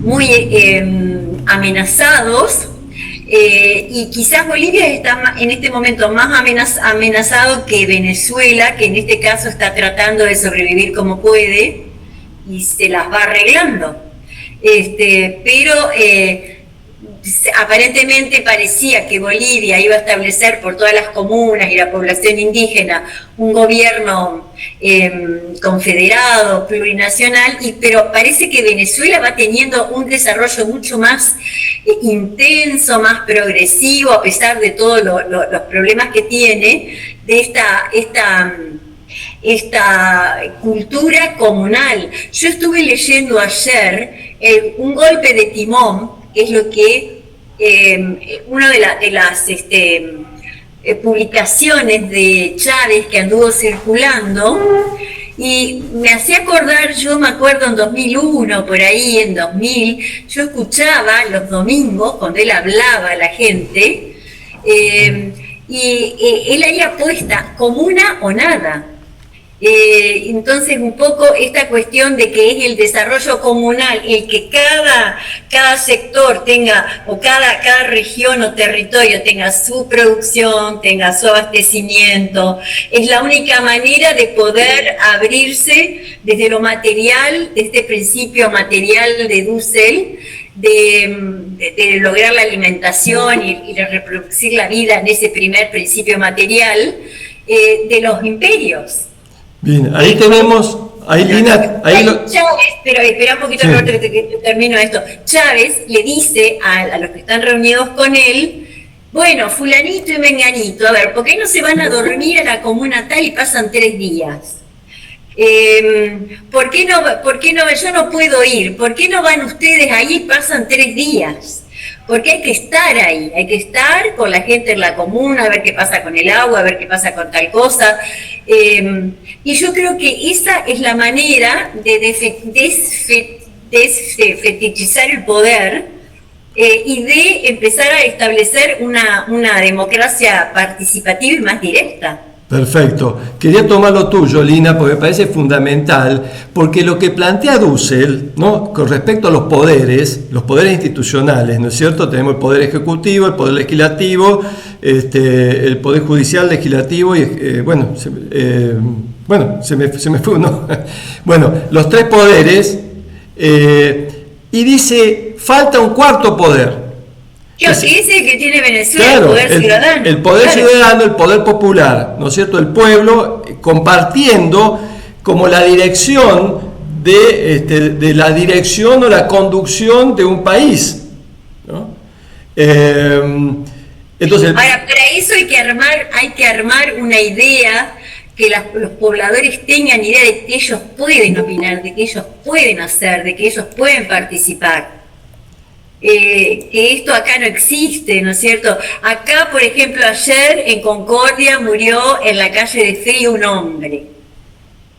muy amenazados. Y quizás Bolivia está en este momento más amenazado que Venezuela, que en este caso está tratando de sobrevivir como puede y se las va arreglando. Pero aparentemente parecía que Bolivia iba a establecer por todas las comunas y la población indígena un gobierno confederado, plurinacional, pero parece que Venezuela va teniendo un desarrollo mucho más intenso, más progresivo, a pesar de todos los problemas que tiene, de esta cultura comunal. Yo estuve leyendo ayer un golpe de timón, que es lo que una de las publicaciones de Chávez que anduvo circulando, y me hacía acordar, yo me acuerdo en 2001, por ahí en 2000, yo escuchaba los domingos cuando él hablaba a la gente, y él ahí apuesta comuna o nada. Entonces un poco esta cuestión de que es el desarrollo comunal, el que cada sector tenga, o cada región o territorio tenga su producción, tenga su abastecimiento, es la única manera de poder abrirse desde lo material, de este principio material de Dussel, de lograr la alimentación y de reproducir la vida en ese primer principio material de los imperios. Bien, ahí tenemos, ahí Lina, Chávez, pero espera un poquito, sí, que termino esto. Chávez le dice a los que están reunidos con él, bueno, fulanito y menganito, a ver, ¿por qué no se van a dormir a la comuna tal y pasan 3 días? ¿Por qué no, yo no puedo ir? ¿Por qué no van ustedes ahí y pasan 3 días? Porque hay que estar ahí, hay que estar con la gente en la comuna, a ver qué pasa con el agua, a ver qué pasa con tal cosa. Y yo creo que esa es la manera de desfetichizar el poder y de empezar a establecer una democracia participativa y más directa. Perfecto. Quería tomar lo tuyo, Lina, porque me parece fundamental, porque lo que plantea Dussel, ¿no?, con respecto a los poderes institucionales, ¿no es cierto? Tenemos el poder ejecutivo, el poder legislativo, el poder judicial, legislativo y, se me fue uno. Bueno, los 3 poderes, y dice, falta un 4º poder. ¿Qué es el que tiene Venezuela? Claro, el poder ciudadano. El poder ciudadano, el poder popular, ¿no es cierto? El pueblo compartiendo como la dirección de la dirección o la conducción de un país, ¿no? Entonces, ahora, para eso hay que armar una idea, que los pobladores tengan idea de que ellos pueden opinar, de que ellos pueden hacer, de que ellos pueden participar. Que esto acá no existe, ¿no es cierto? Acá, por ejemplo, ayer en Concordia murió en la calle de Frío un hombre.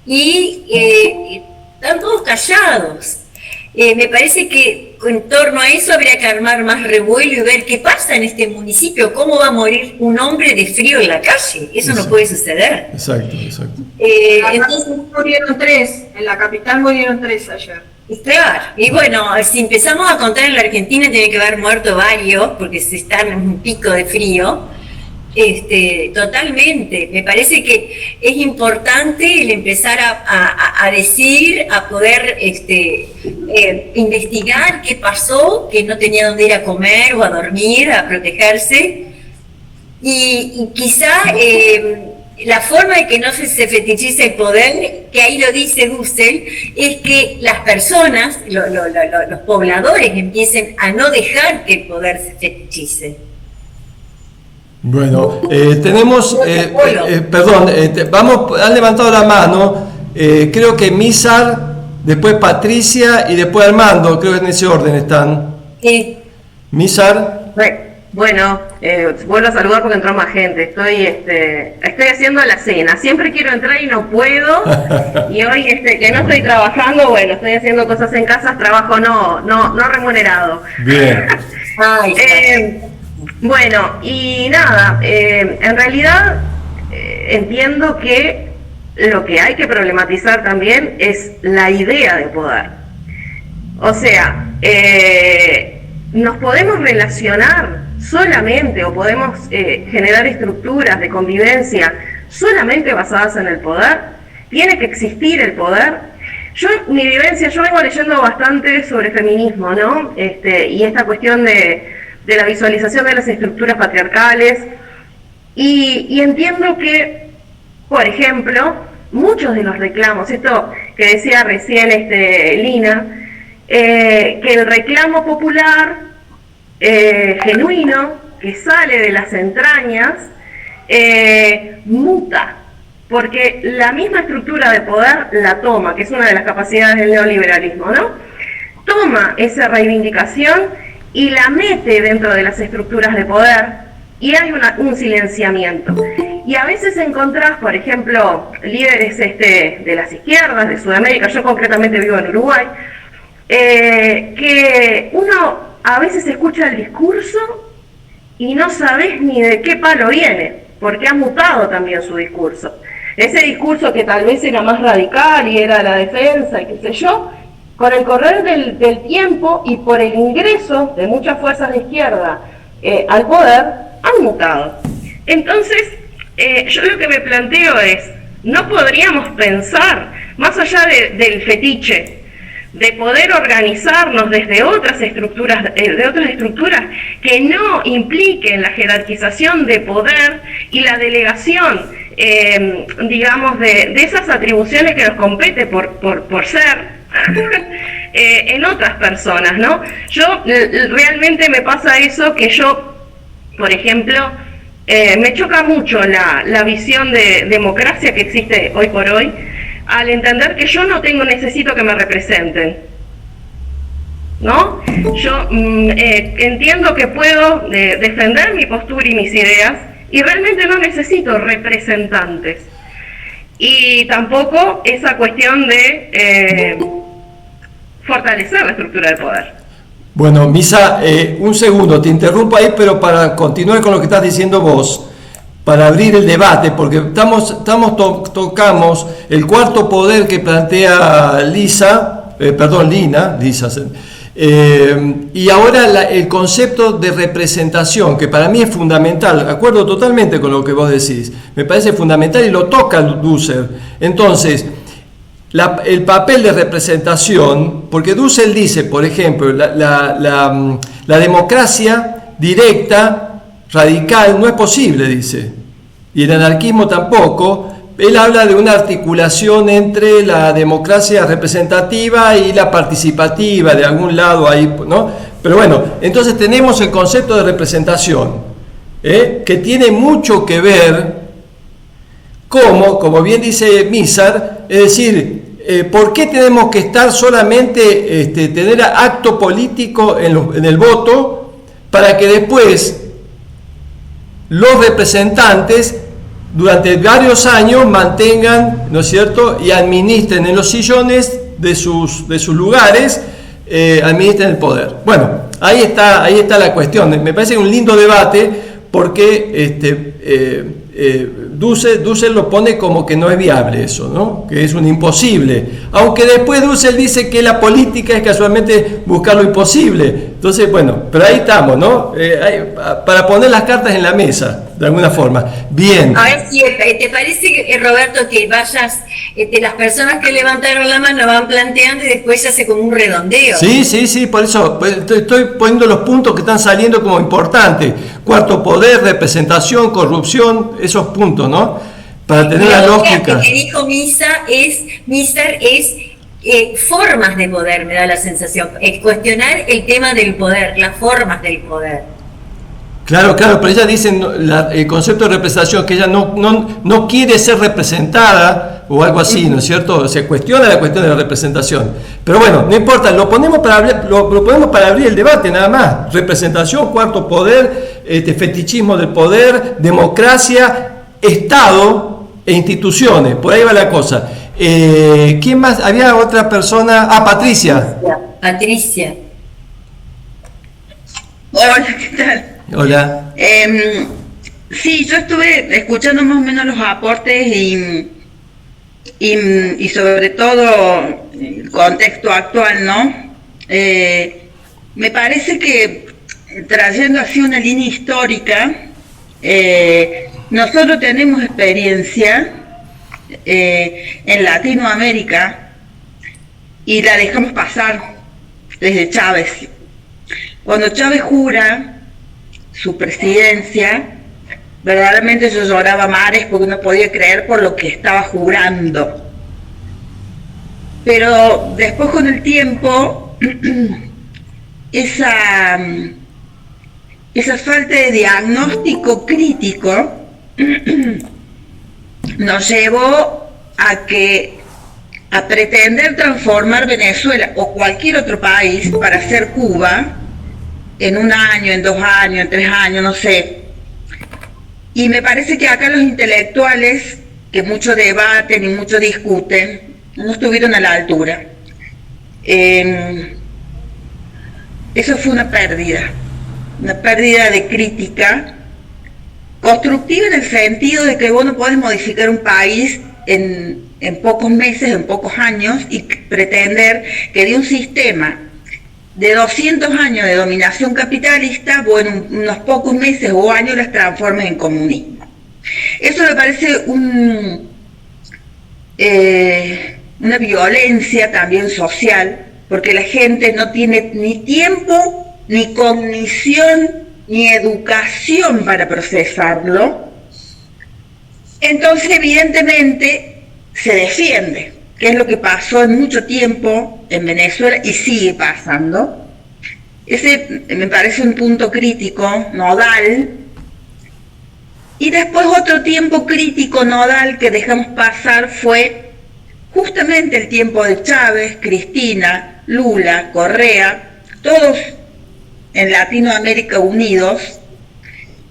Y están todos callados. Me parece que en torno a eso habría que armar más revuelo y ver qué pasa en este municipio, cómo va a morir un hombre de frío en la calle. Eso no puede suceder. Exacto. Entonces murieron 3, en la capital murieron 3 ayer. Claro, y bueno, si empezamos a contar en la Argentina tiene que haber muerto varios, porque se están en un pico de frío, totalmente. Me parece que es importante el empezar a decir, a poder investigar qué pasó, que no tenía dónde ir a comer o a dormir, a protegerse, y quizá la forma de que no se fetichice el poder, que ahí lo dice Dussel, es que las personas, los pobladores, empiecen a no dejar que el poder se fetichice. Bueno, tenemos, han levantado la mano, creo que Mízar, después Patricia y después Armando, creo que en ese orden están. Sí. Mízar. Bueno, vuelvo a saludar porque entró más gente. Estoy haciendo la cena. Siempre quiero entrar y no puedo. Y hoy que no estoy trabajando, bueno, estoy haciendo cosas en casa, trabajo no remunerado. Bien. Bueno, y nada, en realidad entiendo que lo que hay que problematizar también es la idea de poder. O sea, nos podemos relacionar solamente o podemos generar estructuras de convivencia solamente basadas en el poder. Tiene que existir el poder. Mi vivencia, yo vengo leyendo bastante sobre feminismo, ¿no? Y esta cuestión de la visualización de las estructuras patriarcales, y entiendo que, por ejemplo, muchos de los reclamos, esto que decía recién Lina, que el reclamo popular genuino, que sale de las entrañas, muta, porque la misma estructura de poder la toma, que es una de las capacidades del neoliberalismo, ¿no? Toma esa reivindicación y la mete dentro de las estructuras de poder, y hay un silenciamiento. Y a veces encontrás, por ejemplo, líderes de las izquierdas, de Sudamérica, yo concretamente vivo en Uruguay, que uno a veces escucha el discurso y no sabés ni de qué palo viene, porque ha mutado también su discurso. Ese discurso que tal vez era más radical y era la defensa y qué sé yo, con el correr del tiempo y por el ingreso de muchas fuerzas de izquierda al poder, han mutado. Entonces, yo lo que me planteo es, no podríamos pensar, más allá del fetiche, de poder organizarnos desde otras estructuras, que no impliquen la jerarquización de poder y la delegación, digamos, de esas atribuciones que nos compete por ser en otras personas, ¿no? Yo realmente me pasa eso, que yo, por ejemplo, me choca mucho la visión de democracia que existe hoy por hoy, al entender que yo necesito que me representen, ¿no? Yo entiendo que puedo defender mi postura y mis ideas, y realmente no necesito representantes. Y tampoco esa cuestión de fortalecer la estructura del poder. Bueno, Misa, un segundo, te interrumpo ahí, pero para continuar con lo que estás diciendo vos, para abrir el debate, porque tocamos el cuarto poder que plantea Lina, y ahora el concepto de representación, que para mí es fundamental, acuerdo totalmente con lo que vos decís, me parece fundamental y lo toca Dussel. Entonces, el papel de representación, porque Dussel dice, por ejemplo, la democracia directa, radical, no es posible, dice, y el anarquismo tampoco. Él habla de una articulación entre la democracia representativa y la participativa, de algún lado ahí, ¿no? Pero bueno, entonces tenemos el concepto de representación, que tiene mucho que ver como bien dice Misar, es decir, ¿por qué tenemos que estar solamente, tener acto político en el voto para que después los representantes durante varios años mantengan, ¿no es cierto?, y administren en los sillones de sus lugares, administren el poder? Bueno, ahí está la cuestión. Me parece un lindo debate, porque Dussel lo pone como que no es viable eso, ¿no? Que es un imposible. Aunque después Dussel dice que la política es casualmente buscar lo imposible. Entonces, bueno, pero ahí estamos, ¿no? Para poner las cartas en la mesa, de alguna forma. Bien. A ver si te parece, Roberto, que vayas, las personas que levantaron la mano van planteando y después se hace como un redondeo. Sí, por eso estoy poniendo los puntos que están saliendo como importantes. Cuarto poder, representación, corrupción, esos puntos, ¿no? Para tener la lógica. Lo que dijo Misar es formas de poder, me da la sensación. Cuestionar el tema del poder, las formas del poder. Claro, pero ella dice el concepto de representación, que ella no quiere ser representada o algo así, ¿no es cierto? Se cuestiona la cuestión de la representación. Pero bueno, no importa, lo ponemos para abrir el debate nada más. Representación, cuarto poder, fetichismo del poder, democracia, Estado e instituciones. Por ahí va la cosa. ¿Quién más? Había otra persona. Patricia. Hola, ¿qué tal? Hola. Sí, yo estuve escuchando más o menos los aportes y sobre todo el contexto actual, ¿no? Me parece que trayendo así una línea histórica, nosotros tenemos experiencia en Latinoamérica y la dejamos pasar desde Chávez. Cuando Chávez jura su presidencia, verdaderamente yo lloraba a mares porque no podía creer por lo que estaba jurando. Pero después con el tiempo, esa falta de diagnóstico crítico nos llevó a pretender transformar Venezuela o cualquier otro país para ser Cuba en 1 año, en 2 años, en 3 años, no sé. Y me parece que acá los intelectuales, que mucho debaten y mucho discuten, no estuvieron a la altura. Eso fue una pérdida de crítica constructiva, en el sentido de que vos no podés modificar un país en pocos meses, en pocos años, y pretender que de un sistema de 200 años de dominación capitalista, vos en unos pocos meses o años las transformes en comunismo. Eso me parece una violencia también social, porque la gente no tiene ni tiempo, ni cognición, ni educación para procesarlo. Entonces, evidentemente, se defiende, que es lo que pasó en mucho tiempo en Venezuela y sigue pasando. Ese me parece un punto crítico, nodal. Y después otro tiempo crítico, nodal, que dejamos pasar fue justamente el tiempo de Chávez, Cristina, Lula, Correa, todos en Latinoamérica unidos,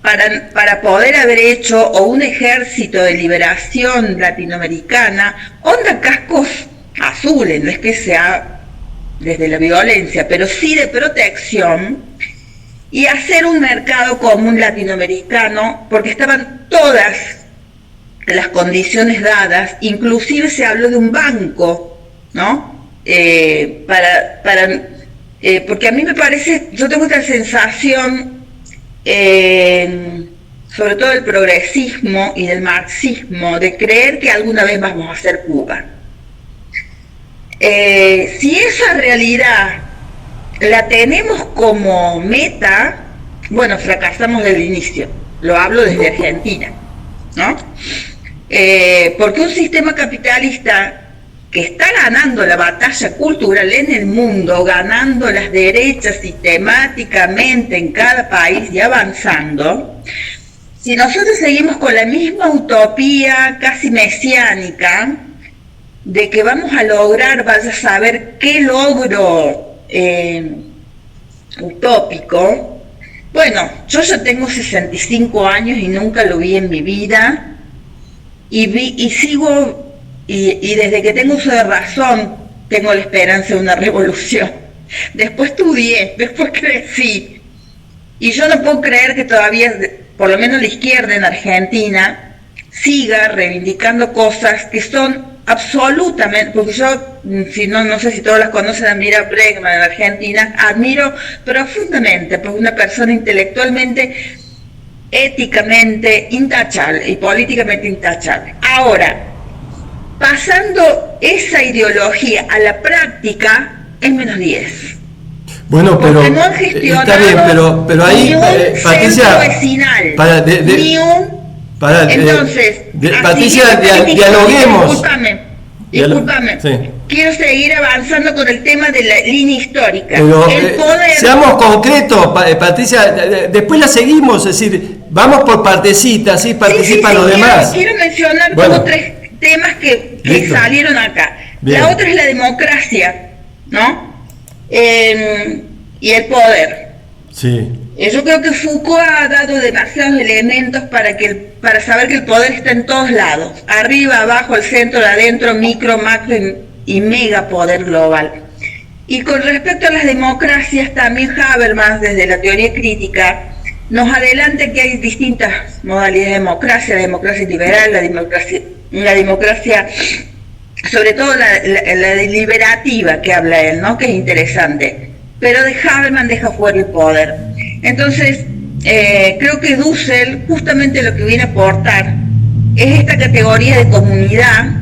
para poder haber hecho o un ejército de liberación latinoamericana, onda cascos azules, no es que sea desde la violencia, pero sí de protección, y hacer un mercado común latinoamericano, porque estaban todas las condiciones dadas, inclusive se habló de un banco, ¿no? Porque a mí me parece, yo tengo esta sensación, sobre todo del progresismo y del marxismo, de creer que alguna vez vamos a ser Cuba. Si esa realidad la tenemos como meta, bueno, fracasamos desde el inicio. Lo hablo desde Argentina, ¿no? Porque un sistema capitalista que está ganando la batalla cultural en el mundo, ganando las derechas sistemáticamente en cada país y avanzando, si nosotros seguimos con la misma utopía casi mesiánica de que vamos a lograr, vaya a saber qué logro utópico, bueno, yo ya tengo 65 años y nunca lo vi en mi vida, y sigo. Y desde que tengo uso de razón, tengo la esperanza de una revolución. Después estudié, después crecí. Y yo no puedo creer que todavía, por lo menos la izquierda en Argentina, siga reivindicando cosas que son absolutamente, porque yo, si no sé si todos las conocen, a Mira Bregman en Argentina, admiro profundamente, porque una persona intelectualmente, éticamente intachable y políticamente intachable. Ahora, pasando esa ideología a la práctica, es -10. Bueno, pero porque no han gestionado está bien, pero ahí, ni un Patricia, centro vecinal, entonces, Patricia, dialoguemos. Discúlpame. Sí. Quiero seguir avanzando con el tema de la línea histórica. Pero, el poder. Seamos concretos, Patricia, después la seguimos, es decir, vamos por partecitas, ¿sí? Participan los demás. Quiero mencionar como 3 temas que salieron acá. Bien. La otra es la democracia, ¿no? Y el poder. Sí. Yo creo que Foucault ha dado demasiados elementos para saber que el poder está en todos lados, arriba, abajo, al centro, adentro, micro, macro y mega poder global. Y con respecto a las democracias, también Habermas, desde la teoría crítica, nos adelanta que hay distintas modalidades de democracia liberal, la democracia, sobre todo la deliberativa que habla él, ¿no? Que es interesante. pero de Habermas deja fuera el poder. Entonces, creo que Dussel justamente lo que viene a aportar es esta categoría de comunidad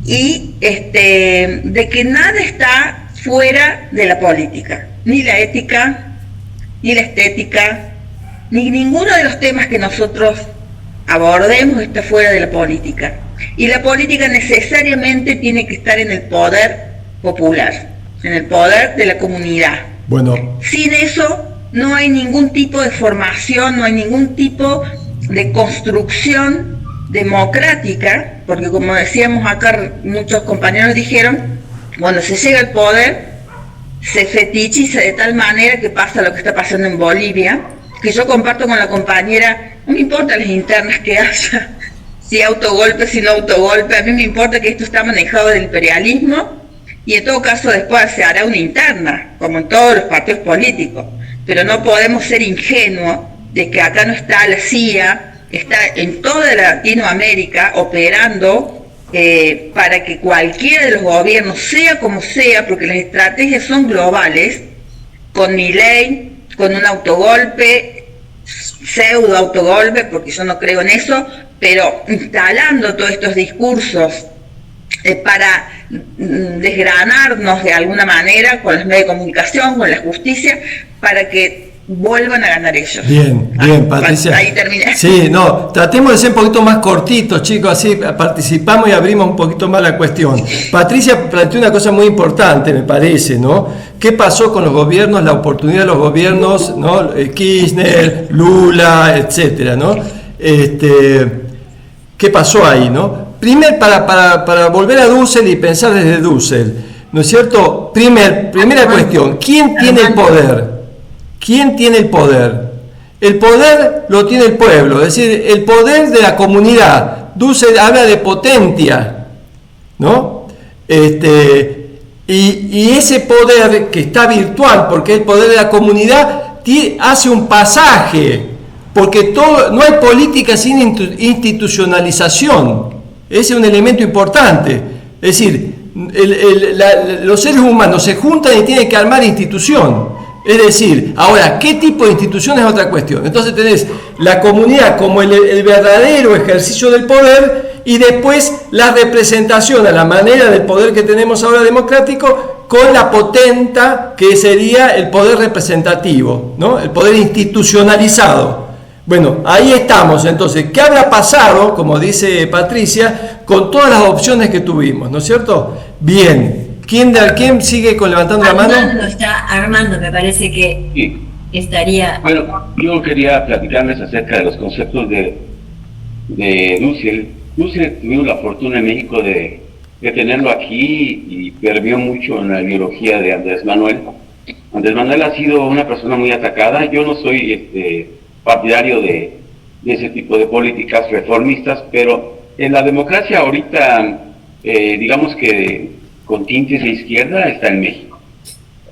y de que nada está fuera de la política, ni la ética, ni la estética, ni ninguno de los temas que nosotros abordemos está fuera de la política. Y la política necesariamente tiene que estar en el poder popular, en el poder de la comunidad. Bueno. Sin eso no hay ningún tipo de formación, no hay ningún tipo de construcción democrática, porque como decíamos acá, muchos compañeros dijeron, cuando se llega al poder, se fetichiza de tal manera que pasa lo que está pasando en Bolivia, que yo comparto con la compañera, no me importa las internas que haya, si autogolpe, si no autogolpe, a mí me importa que esto está manejado del imperialismo, y en todo caso después se hará una interna, como en todos los partidos políticos, pero no podemos ser ingenuos de que acá no está la CIA, está en toda Latinoamérica operando para que cualquiera de los gobiernos, sea como sea, porque las estrategias son globales, con Milei, con un autogolpe, pseudo autogolpe, porque yo no creo en eso, pero instalando todos estos discursos para desgranarnos de alguna manera con los medios de comunicación, con la justicia, para que vuelvan a ganar ellos. Bien, Patricia. Ahí terminé. Sí, no, tratemos de ser un poquito más cortitos, chicos, así participamos y abrimos un poquito más la cuestión. Patricia planteó una cosa muy importante, me parece, ¿no? ¿Qué pasó con los gobiernos, la oportunidad de los gobiernos, ¿no? Kirchner, Lula, etcétera, ¿no? ¿Qué pasó ahí, no? Primero, para volver a Dussel y pensar desde Dussel, ¿no es cierto? Primera cuestión, ¿quién tiene el poder? ¿Quién tiene el poder? El poder lo tiene el pueblo, es decir, el poder de la comunidad. Dussel habla de potentia, ¿no? Y ese poder que está virtual, porque el poder de la comunidad hace un pasaje, porque no hay política sin institucionalización. Ese es un elemento importante. Es decir, los seres humanos se juntan y tienen que armar institución. Es decir, ahora, ¿qué tipo de institución es otra cuestión? Entonces tenés la comunidad como el verdadero ejercicio del poder y después la representación a la manera del poder que tenemos ahora democrático con la potenta que sería el poder representativo, ¿no? El poder institucionalizado. Bueno, ahí estamos. Entonces, ¿qué habrá pasado, como dice Patricia, con todas las opciones que tuvimos, ¿no es cierto? Bien. ¿Quién sigue levantando la mano? Armando, me parece que sí. Estaría... Bueno, yo quería platicarles acerca de los conceptos de Dussel. Dussel tuvimos la fortuna en México de tenerlo aquí y perdió mucho en la ideología de Andrés Manuel. Andrés Manuel ha sido una persona muy atacada. Yo no soy partidario de ese tipo de políticas reformistas, pero en la democracia ahorita, digamos que con tintes de izquierda está en México.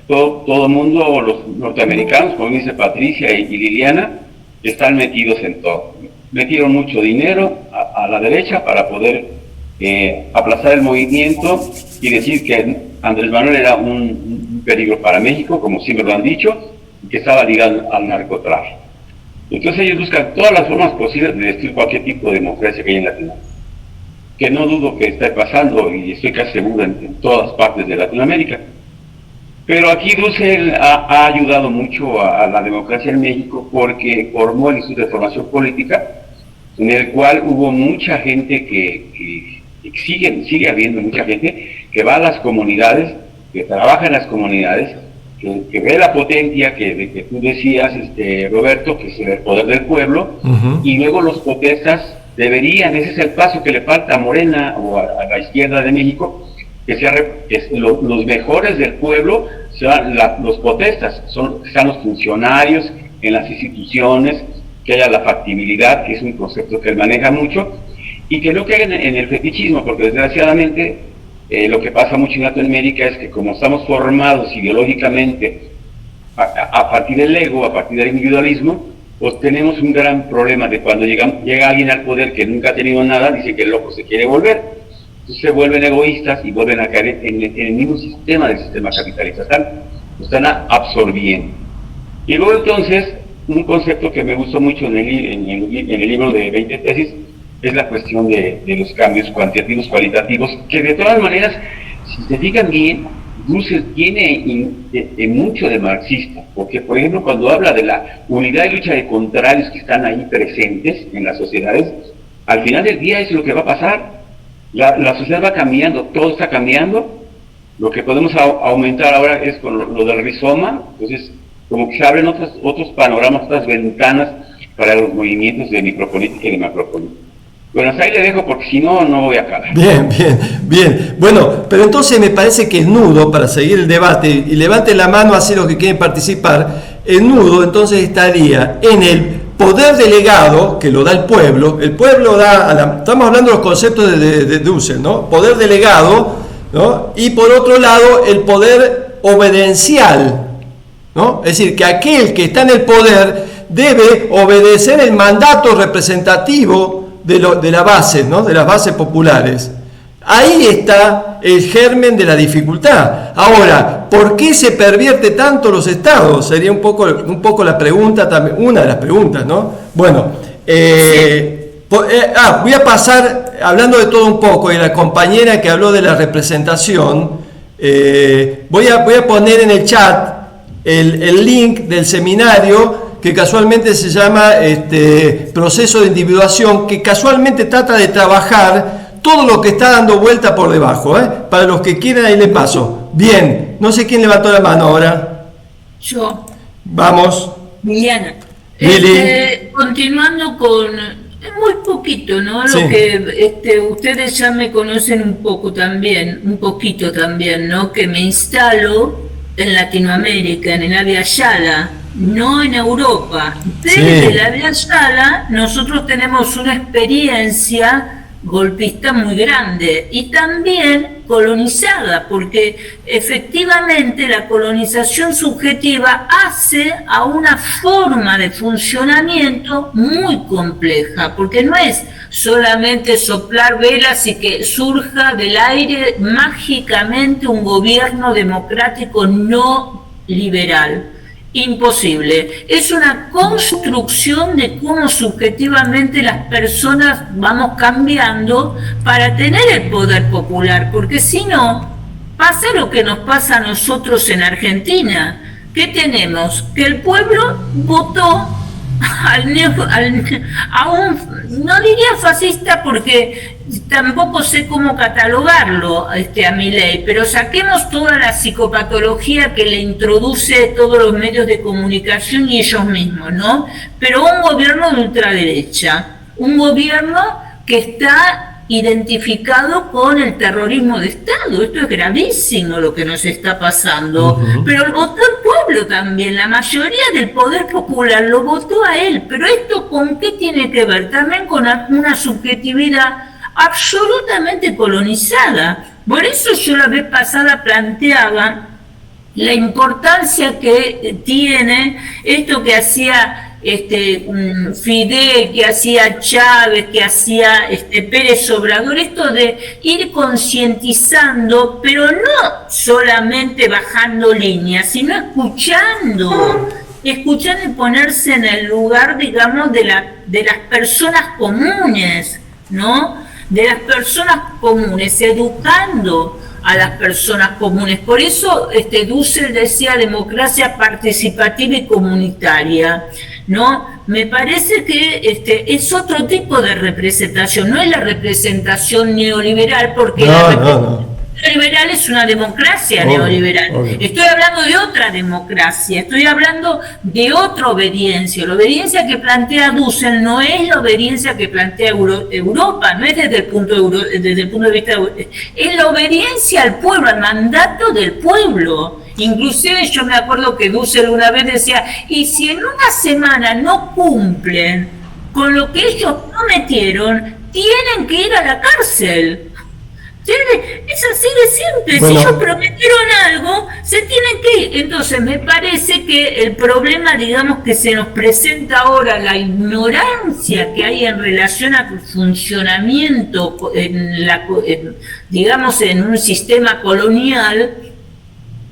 Todo el mundo, los norteamericanos, como dice Patricia y Liliana, están metidos en todo. Metieron mucho dinero a la derecha para poder aplazar el movimiento y decir que Andrés Manuel era un peligro para México, como siempre lo han dicho, y que estaba ligado al narcotráfico. Entonces ellos buscan todas las formas posibles de destruir cualquier tipo de democracia que hay en Latinoamérica, que no dudo que esté pasando y estoy casi seguro en todas partes de Latinoamérica. Pero aquí Dussel ha ayudado mucho a la democracia en México porque formó el Instituto de Formación Política, en el cual hubo mucha gente que sigue habiendo mucha gente que va a las comunidades, que trabaja en las comunidades, que ve la potencia que tú decías, Roberto, que es el poder del pueblo, y luego los protestas deberían, ese es el paso que le falta a Morena o a la izquierda de México, que los mejores del pueblo sean los protestas, sean los funcionarios en las instituciones, que haya la factibilidad, que es un concepto que él maneja mucho, y que no caigan en el fetichismo, porque desgraciadamente lo que pasa mucho en Latinoamérica es que como estamos formados ideológicamente a partir del ego, a partir del individualismo, pues tenemos un gran problema de cuando llega alguien al poder que nunca ha tenido nada, dice que el loco se quiere volver. Entonces se vuelven egoístas y vuelven a caer en el mismo sistema del sistema capitalista. Lo están absorbiendo. Y luego entonces, un concepto que me gustó mucho en el libro de 20 tesis es la cuestión de los cambios cuantitativos, cualitativos, que de todas maneras, si se fijan bien, Dussel tiene mucho de marxista, porque por ejemplo cuando habla de la unidad y lucha de contrarios que están ahí presentes en las sociedades, al final del día es lo que va a pasar. La sociedad va cambiando, todo está cambiando. Lo que podemos aumentar ahora es con lo del rizoma. Entonces como que se abren otros panoramas, otras ventanas para los movimientos de micropolítica y de macropolítica. Bueno, hasta ahí le dejo porque si no, no voy a acabar. Bien. Bueno, pero entonces me parece que el nudo, para seguir el debate, y levanten la mano así los que quieren participar, el nudo entonces estaría en el poder delegado que lo da el pueblo da, estamos hablando de los conceptos de Dussel, ¿no? Poder delegado, ¿no? Y por otro lado, el poder obedencial, ¿no? Es decir, que aquel que está en el poder debe obedecer el mandato representativo de la base, ¿no? De las bases populares. Ahí está el germen de la dificultad. Ahora, ¿por qué se pervierte tanto los estados? Sería un poco la pregunta también, una de las preguntas, ¿no? Bueno, voy a pasar, hablando de todo un poco, y la compañera que habló de la representación, voy a poner en el chat el link del seminario que casualmente se llama proceso de individuación, que casualmente trata de trabajar todo lo que está dando vuelta por debajo. Para los que quieran, ahí les paso. Bien, no sé quién levantó la mano ahora. Yo. Vamos. Liliana. Continuando con muy poquito, ¿no? Sí. Lo que ustedes ya me conocen un poquito también, ¿no? Que me instalo en Latinoamérica, en el Avia Yala, no en Europa. Desde el Avia Yala nosotros tenemos una experiencia golpista muy grande y también colonizada, porque efectivamente la colonización subjetiva hace a una forma de funcionamiento muy compleja, porque no es solamente soplar velas y que surja del aire mágicamente un gobierno democrático no liberal. Imposible. Es una construcción de cómo subjetivamente las personas vamos cambiando para tener el poder popular, porque si no, pasa lo que nos pasa a nosotros en Argentina. ¿Qué tenemos? Que el pueblo votó a un, no diría fascista porque tampoco sé cómo catalogarlo a Milei, pero saquemos toda la psicopatología que le introduce todos los medios de comunicación y ellos mismos, ¿no? Pero un gobierno de ultraderecha, un gobierno que está identificado con el terrorismo de Estado. Esto es gravísimo lo que nos está pasando. Pero lo votó el pueblo también, la mayoría del poder popular lo votó a él. Pero esto ¿con qué tiene que ver? También con una subjetividad absolutamente colonizada. Por eso yo la vez pasada planteaba la importancia que tiene esto que hacía Fidel, que hacía Chávez, que hacía Pérez Obrador, esto de ir concientizando, pero no solamente bajando líneas, sino escuchando y ponerse en el lugar, digamos, de las personas comunes, ¿no? De las personas comunes, educando a las personas comunes. Por eso Dussel decía democracia participativa y comunitaria, ¿no? Me parece que es otro tipo de representación, no es la representación neoliberal, porque neoliberal es una democracia neoliberal. Estoy hablando de otra democracia, estoy hablando de otra obediencia. La obediencia que plantea Dussel no es la obediencia que plantea Europa, no es desde el punto de vista, es la obediencia al pueblo, al mandato del pueblo. Inclusive yo me acuerdo que Dussel una vez decía, y si en una semana no cumplen con lo que ellos prometieron, tienen que ir a la cárcel. Es así de simple. Bueno. Si ellos prometieron algo, se tienen que ir. Entonces me parece que el problema, digamos, que se nos presenta ahora, la ignorancia que hay en relación a su funcionamiento digamos, en un sistema colonial.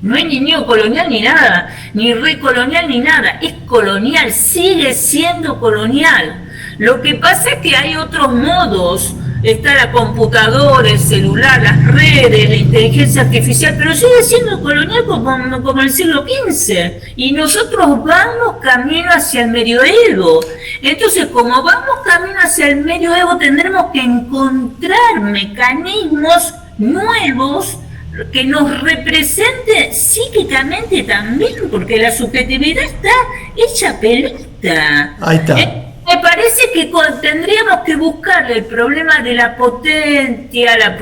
No es ni neocolonial ni nada, ni recolonial ni nada, es colonial, sigue siendo colonial. Lo que pasa es que hay otros modos, está la computadora, el celular, las redes, la inteligencia artificial, pero sigue siendo colonial como el siglo XV. Y nosotros vamos camino hacia el medioevo. Entonces, como vamos camino hacia el medioevo, tendremos que encontrar mecanismos nuevos que nos represente psíquicamente también, porque la subjetividad está hecha pelota. Ahí está. Me parece que tendríamos que buscar el problema de la potencia,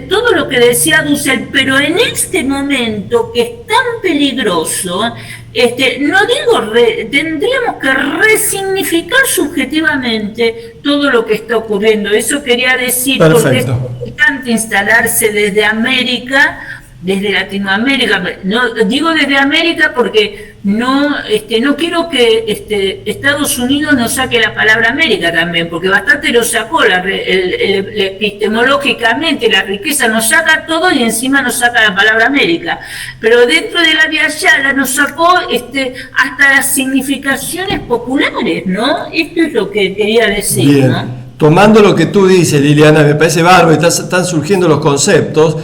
todo lo que decía Dussel, pero en este momento que es tan peligroso, tendríamos que resignificar subjetivamente todo lo que está ocurriendo. Eso quería decir. Perfecto. Porque es importante instalarse desde América, desde Latinoamérica. No digo desde América porque no quiero que Estados Unidos nos saque la palabra América también, porque bastante lo sacó epistemológicamente, la riqueza nos saca todo y encima nos saca la palabra América. Pero dentro de la de Ayala nos sacó hasta las significaciones populares, ¿no? Esto es lo que quería decir. Bien. ¿No? Tomando lo que tú dices, Liliana, me parece bárbaro, están surgiendo los conceptos.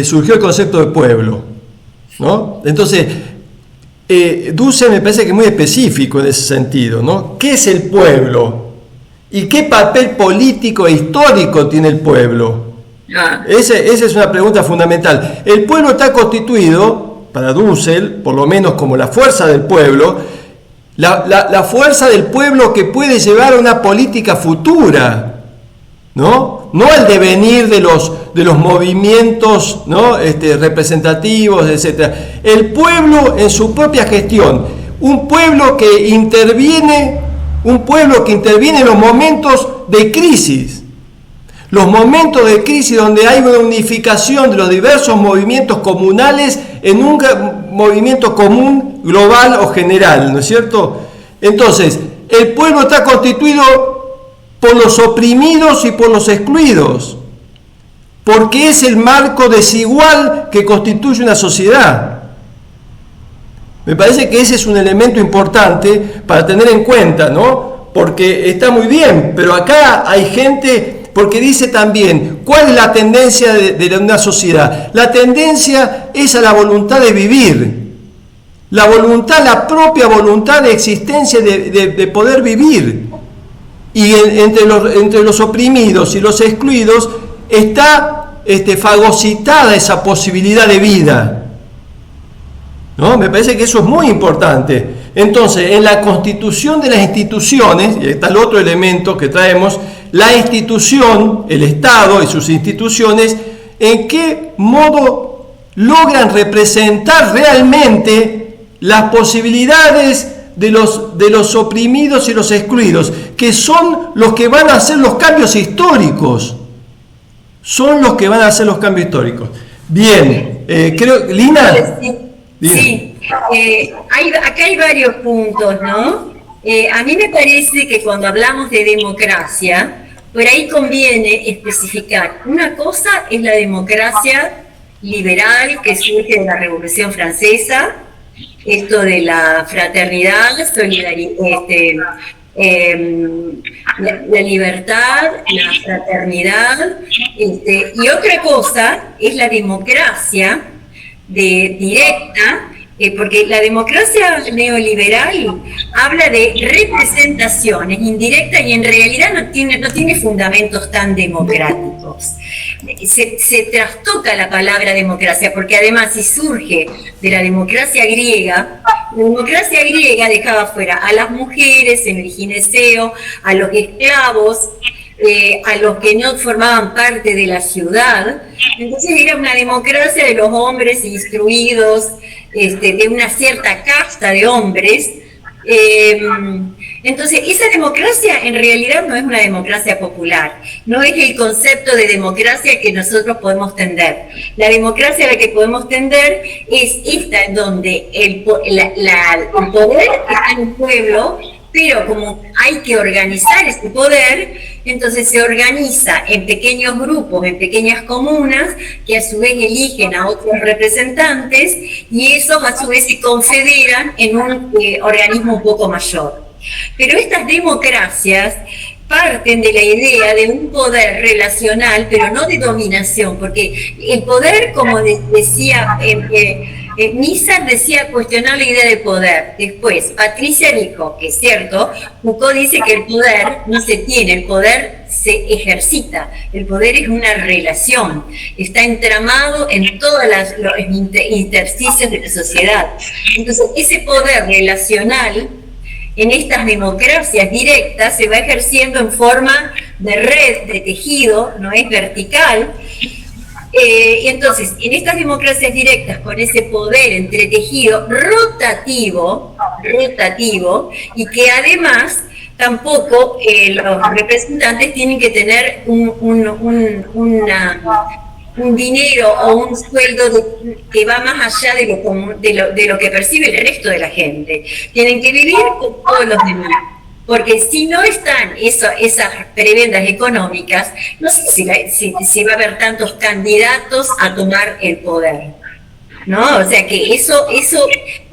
Surgió el concepto de pueblo, ¿no? Entonces, Dussel me parece que es muy específico en ese sentido, ¿no? ¿Qué es el pueblo? ¿Y qué papel político e histórico tiene el pueblo? Esa es una pregunta fundamental. El pueblo está constituido, para Dussel, por lo menos como la fuerza del pueblo, la fuerza del pueblo que puede llevar a una política futura, ¿no? No al devenir de los movimientos, ¿no? Representativos, etc. El pueblo en su propia gestión, un pueblo que interviene en los momentos de crisis. Los momentos de crisis donde hay una unificación de los diversos movimientos comunales en un movimiento común, global o general, ¿no es cierto? Entonces, el pueblo está constituido por los oprimidos y por los excluidos, porque es el marco desigual que constituye una sociedad. Me parece que ese es un elemento importante para tener en cuenta, ¿no? Porque está muy bien, pero acá hay gente, porque dice también, ¿cuál es la tendencia de una sociedad? La tendencia es a la voluntad de vivir, la propia voluntad de existencia, de poder vivir. Y entre los oprimidos y los excluidos está fagocitada esa posibilidad de vida, ¿no? Me parece que eso es muy importante. Entonces, en la constitución de las instituciones, y está el otro elemento que traemos, la institución, el Estado y sus instituciones, ¿en qué modo logran representar realmente las posibilidades de los oprimidos y los excluidos, que son los que van a hacer los cambios históricos? Son los que van a hacer los cambios históricos. Bien, creo, Lina. Sí, acá hay varios puntos, ¿no? A mí me parece que cuando hablamos de democracia, por ahí conviene especificar. Una cosa es la democracia liberal que surge de la Revolución Francesa, esto de la fraternidad, la libertad, la fraternidad, y otra cosa es la democracia directa, porque la democracia neoliberal habla de representaciones indirectas y en realidad no tiene fundamentos tan democráticos. Se trastoca la palabra democracia, porque además si surge de la democracia griega dejaba fuera a las mujeres en el gineceo, a los esclavos, a los que no formaban parte de la ciudad. Entonces era una democracia de los hombres instruidos, de una cierta casta de hombres, Entonces, esa democracia en realidad no es una democracia popular, no es el concepto de democracia que nosotros podemos tender. La democracia a la que podemos tender es esta, en donde el poder está en el pueblo, pero como hay que organizar ese poder, entonces se organiza en pequeños grupos, en pequeñas comunas, que a su vez eligen a otros representantes, y esos a su vez se confederan en un organismo un poco mayor. Pero estas democracias parten de la idea de un poder relacional, pero no de dominación, porque el poder, como decía Nissan, decía cuestionar la idea de poder. Después, Patricia dijo que es cierto, Foucault dice que el poder no se tiene, el poder se ejercita, el poder es una relación, está entramado en todos los intersticios de la sociedad. Entonces, ese poder relacional en estas democracias directas se va ejerciendo en forma de red, de tejido, no es vertical. Entonces, en estas democracias directas, con ese poder entretejido rotativo, y que además tampoco los representantes tienen que tener un dinero o un sueldo que va más allá de lo que percibe el resto de la gente. Tienen que vivir con todos los demás. Porque si no están esas prebendas económicas, no sé si va a haber tantos candidatos a tomar el poder, ¿no? O sea que eso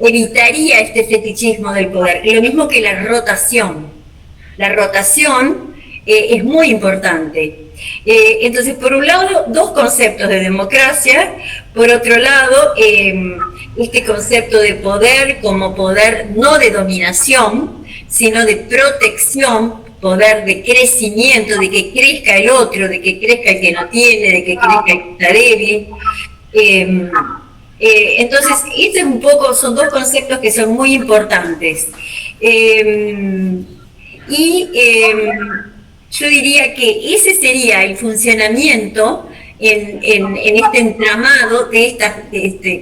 evitaría este fetichismo del poder. Lo mismo que la rotación. La rotación es muy importante. Entonces, por un lado, dos conceptos de democracia, por otro lado, este concepto de poder como poder no de dominación, sino de protección, poder de crecimiento, de que crezca el otro, de que crezca el que no tiene, de que crezca el que está débil. Entonces, este es un poco, son dos conceptos que son muy importantes. Yo diría que ese sería el funcionamiento en este entramado de estas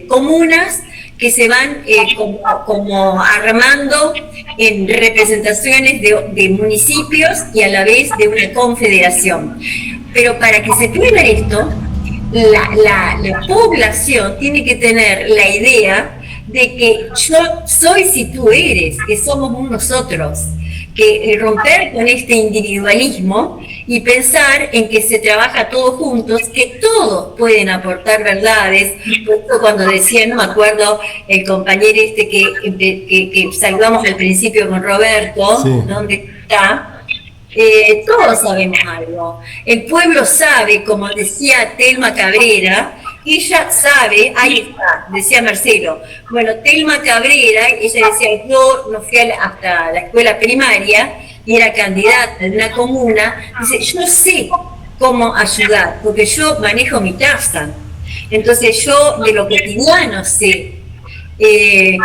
comunas que se van como armando en representaciones de municipios y a la vez de una confederación. Pero para que se pueda esto, la población tiene que tener la idea de que yo soy si tú eres, que somos un nosotros, que romper con este individualismo y pensar en que se trabaja todos juntos, que todos pueden aportar verdades. Por eso cuando decía, no me acuerdo, el compañero que saludamos al principio con Roberto, sí. ¿Dónde está? Todos sabemos algo. El pueblo sabe, como decía Telma Cabrera, ella sabe, ahí está, decía Marcelo. Bueno, Telma Cabrera, ella decía, yo no fui hasta la escuela primaria y era candidata en una comuna, dice, yo sé cómo ayudar, porque yo manejo mi casa. Entonces yo de lo cotidiano sé. Y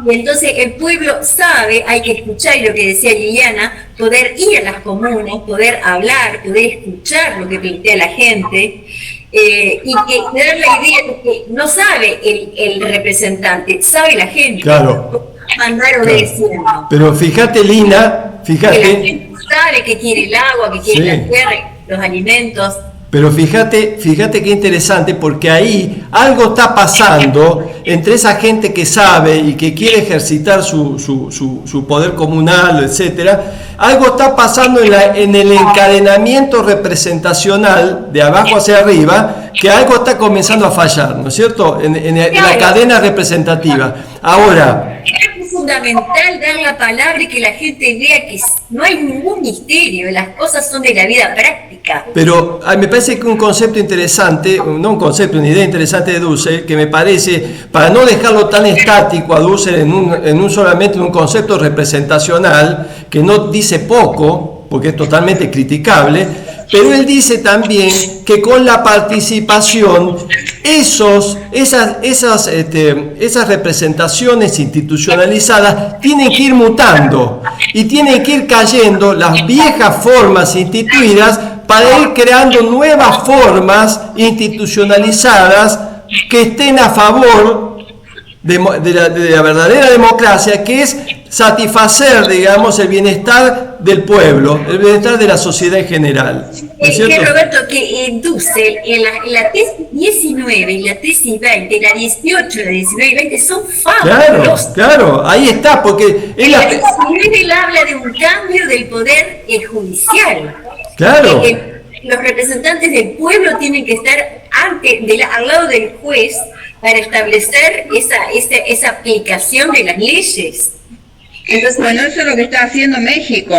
entonces el pueblo sabe, hay que escuchar, y lo que decía Liliana, poder ir a las comunas, poder hablar, poder escuchar lo que plantea la gente. Y que dar la idea de que no sabe el representante, sabe la gente. Claro. Andar obedeciendo. Claro. Pero fíjate, Lina, fíjate. Que la gente sabe que quiere el agua, que quiere la tierra, los alimentos. Pero fíjate qué interesante, porque ahí algo está pasando entre esa gente que sabe y que quiere ejercitar su poder comunal, etcétera. Algo está pasando en el encadenamiento representacional de abajo hacia arriba, que algo está comenzando a fallar, ¿no es cierto? En la cadena representativa. Ahora, es fundamental dar la palabra y que la gente vea que no hay ningún misterio, las cosas son de la vida práctica. Pero me parece que un concepto interesante, no un concepto, una idea interesante de Dussel, que me parece, para no dejarlo tan estático a Dussel solamente en un concepto representacional, que no dice poco, porque es totalmente criticable, pero él dice también que con la participación esas representaciones institucionalizadas tienen que ir mutando y tienen que ir cayendo las viejas formas instituidas para ir creando nuevas formas institucionalizadas que estén a favor de la verdadera democracia, que es satisfacer, digamos, el bienestar del pueblo, el bienestar de la sociedad en general. ¿No es Que cierto? Roberto, que en Dussel, en la tesis 19 y la tesis 20, la 18, la 19 y 20 son Claro, fabulosas. claro, ahí está, porque es En la la... 19 él habla de un cambio del poder judicial. Claro. Que los representantes del pueblo tienen que estar al lado del juez para establecer esa aplicación de las leyes. Entonces, Bueno, eso es lo que está haciendo México.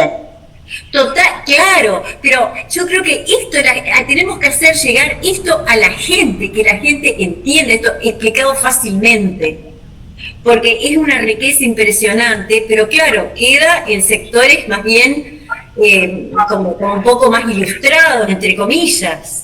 total, claro, pero yo creo que esto tenemos que hacer llegar esto a la gente, que la gente entienda esto explicado fácilmente, porque es una riqueza impresionante, pero claro, queda en sectores más bien como un poco más ilustrados, entre comillas.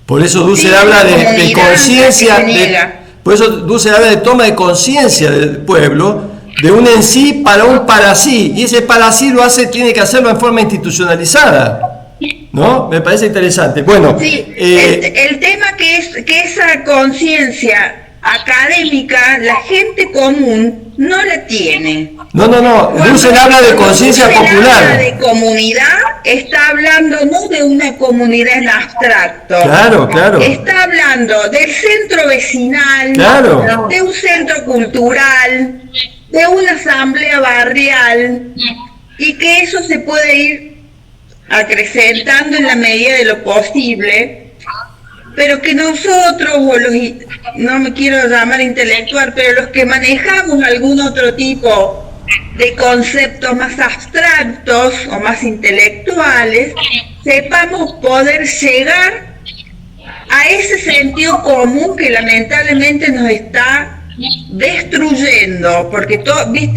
Por eso Dussel Sí, habla la de comunidad conciencia, que se niega. por eso Dussel habla de toma de conciencia del pueblo, de un en sí para un para sí, y ese para sí tiene que hacerlo en forma institucionalizada, ¿no? Me parece interesante. Bueno, Sí, el tema que es que esa conciencia académica, la gente común no la tiene. no, Dussel habla de conciencia Cuando Dussel habla popular. de comunidad, está hablando no de una comunidad en abstracto. Claro. Está hablando del centro vecinal, Claro. de un centro cultural, de una asamblea barrial, y que eso se puede ir acrecentando en la medida de lo posible, pero que nosotros, no me quiero llamar intelectual, pero los que manejamos algún otro tipo de conceptos más abstractos o más intelectuales, sepamos poder llegar a ese sentido común que lamentablemente nos está destruyendo, porque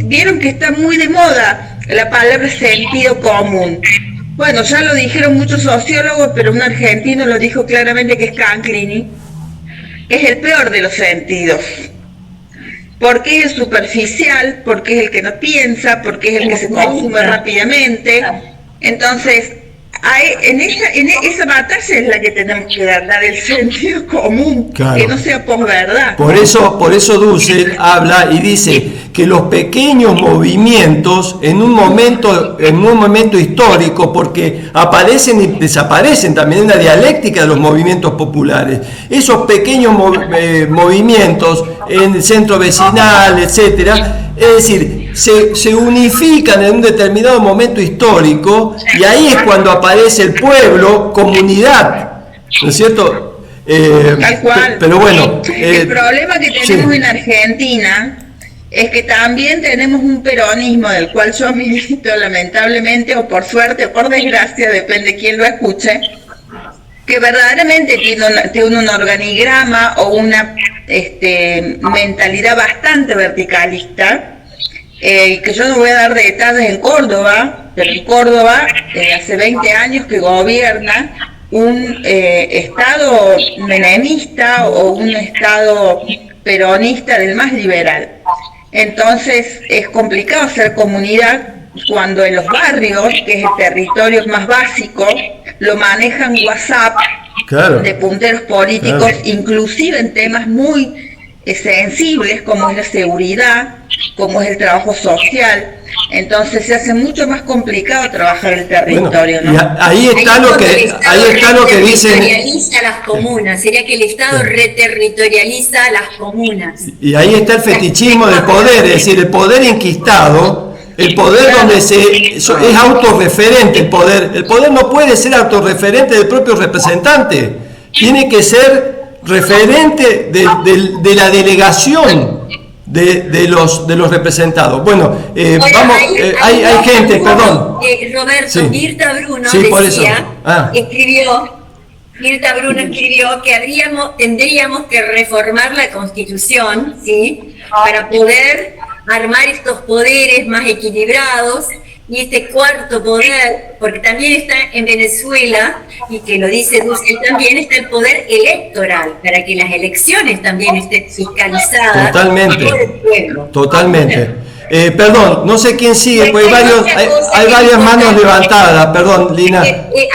vieron que está muy de moda la palabra sentido común. Bueno, ya lo dijeron muchos sociólogos, pero un argentino lo dijo claramente, que es Canclini, es el peor de los sentidos, porque es el superficial, porque es el que no piensa, porque es el que se consume rápidamente. Entonces, en esa batalla es la que tenemos que dar el sentido común, Claro. que no sea posverdad. Por eso Dussel habla y dice que los pequeños movimientos en un momento histórico, porque aparecen y desaparecen también en la dialéctica de los movimientos populares, esos pequeños movimientos en el centro vecinal, etcétera, es decir, se unifican en un determinado momento histórico, y ahí es cuando aparece el pueblo, comunidad, ¿no es cierto? Tal cual. Pero bueno, el problema que tenemos sí. en Argentina es que también tenemos un peronismo del cual yo milito, lamentablemente, o por suerte o por desgracia, depende de quién lo escuche, que verdaderamente tiene un organigrama o una mentalidad bastante verticalista, que yo no voy a dar detalles en Córdoba, pero en Córdoba hace 20 años que gobierna un Estado menemista o un Estado peronista del más liberal. Entonces es complicado hacer comunidad cuando en los barrios, que es el territorio más básico, lo manejan WhatsApp, Claro. de punteros políticos, Claro. inclusive en temas muy sensibles como es la seguridad, como es el trabajo social. Entonces se hace mucho más complicado trabajar el territorio, Bueno, ¿no? y ahí está lo que dicen. Reterritorializa las comunas, sería que el Estado reterritorializa las comunas. Y ahí está el fetichismo del poder, es decir, el poder enquistado, el poder donde es autorreferente el poder. El poder no puede ser autorreferente del propio representante, tiene que ser referente de la delegación de los representados. Bueno, vamos, hay gente, perdón. Roberto, Sí. Mirta Bruno Sí, por eso. decía, Ah. Mirta Bruno escribió que tendríamos que reformar la Constitución, ¿sí? Para poder armar estos poderes más equilibrados, y este cuarto poder, porque también está en Venezuela, y que lo dice Dussel también, está el poder electoral, para que las elecciones también estén fiscalizadas Totalmente. por el pueblo. Totalmente. Perdón, no sé quién sigue, pues hay varias manos levantadas. Perdón, Lina.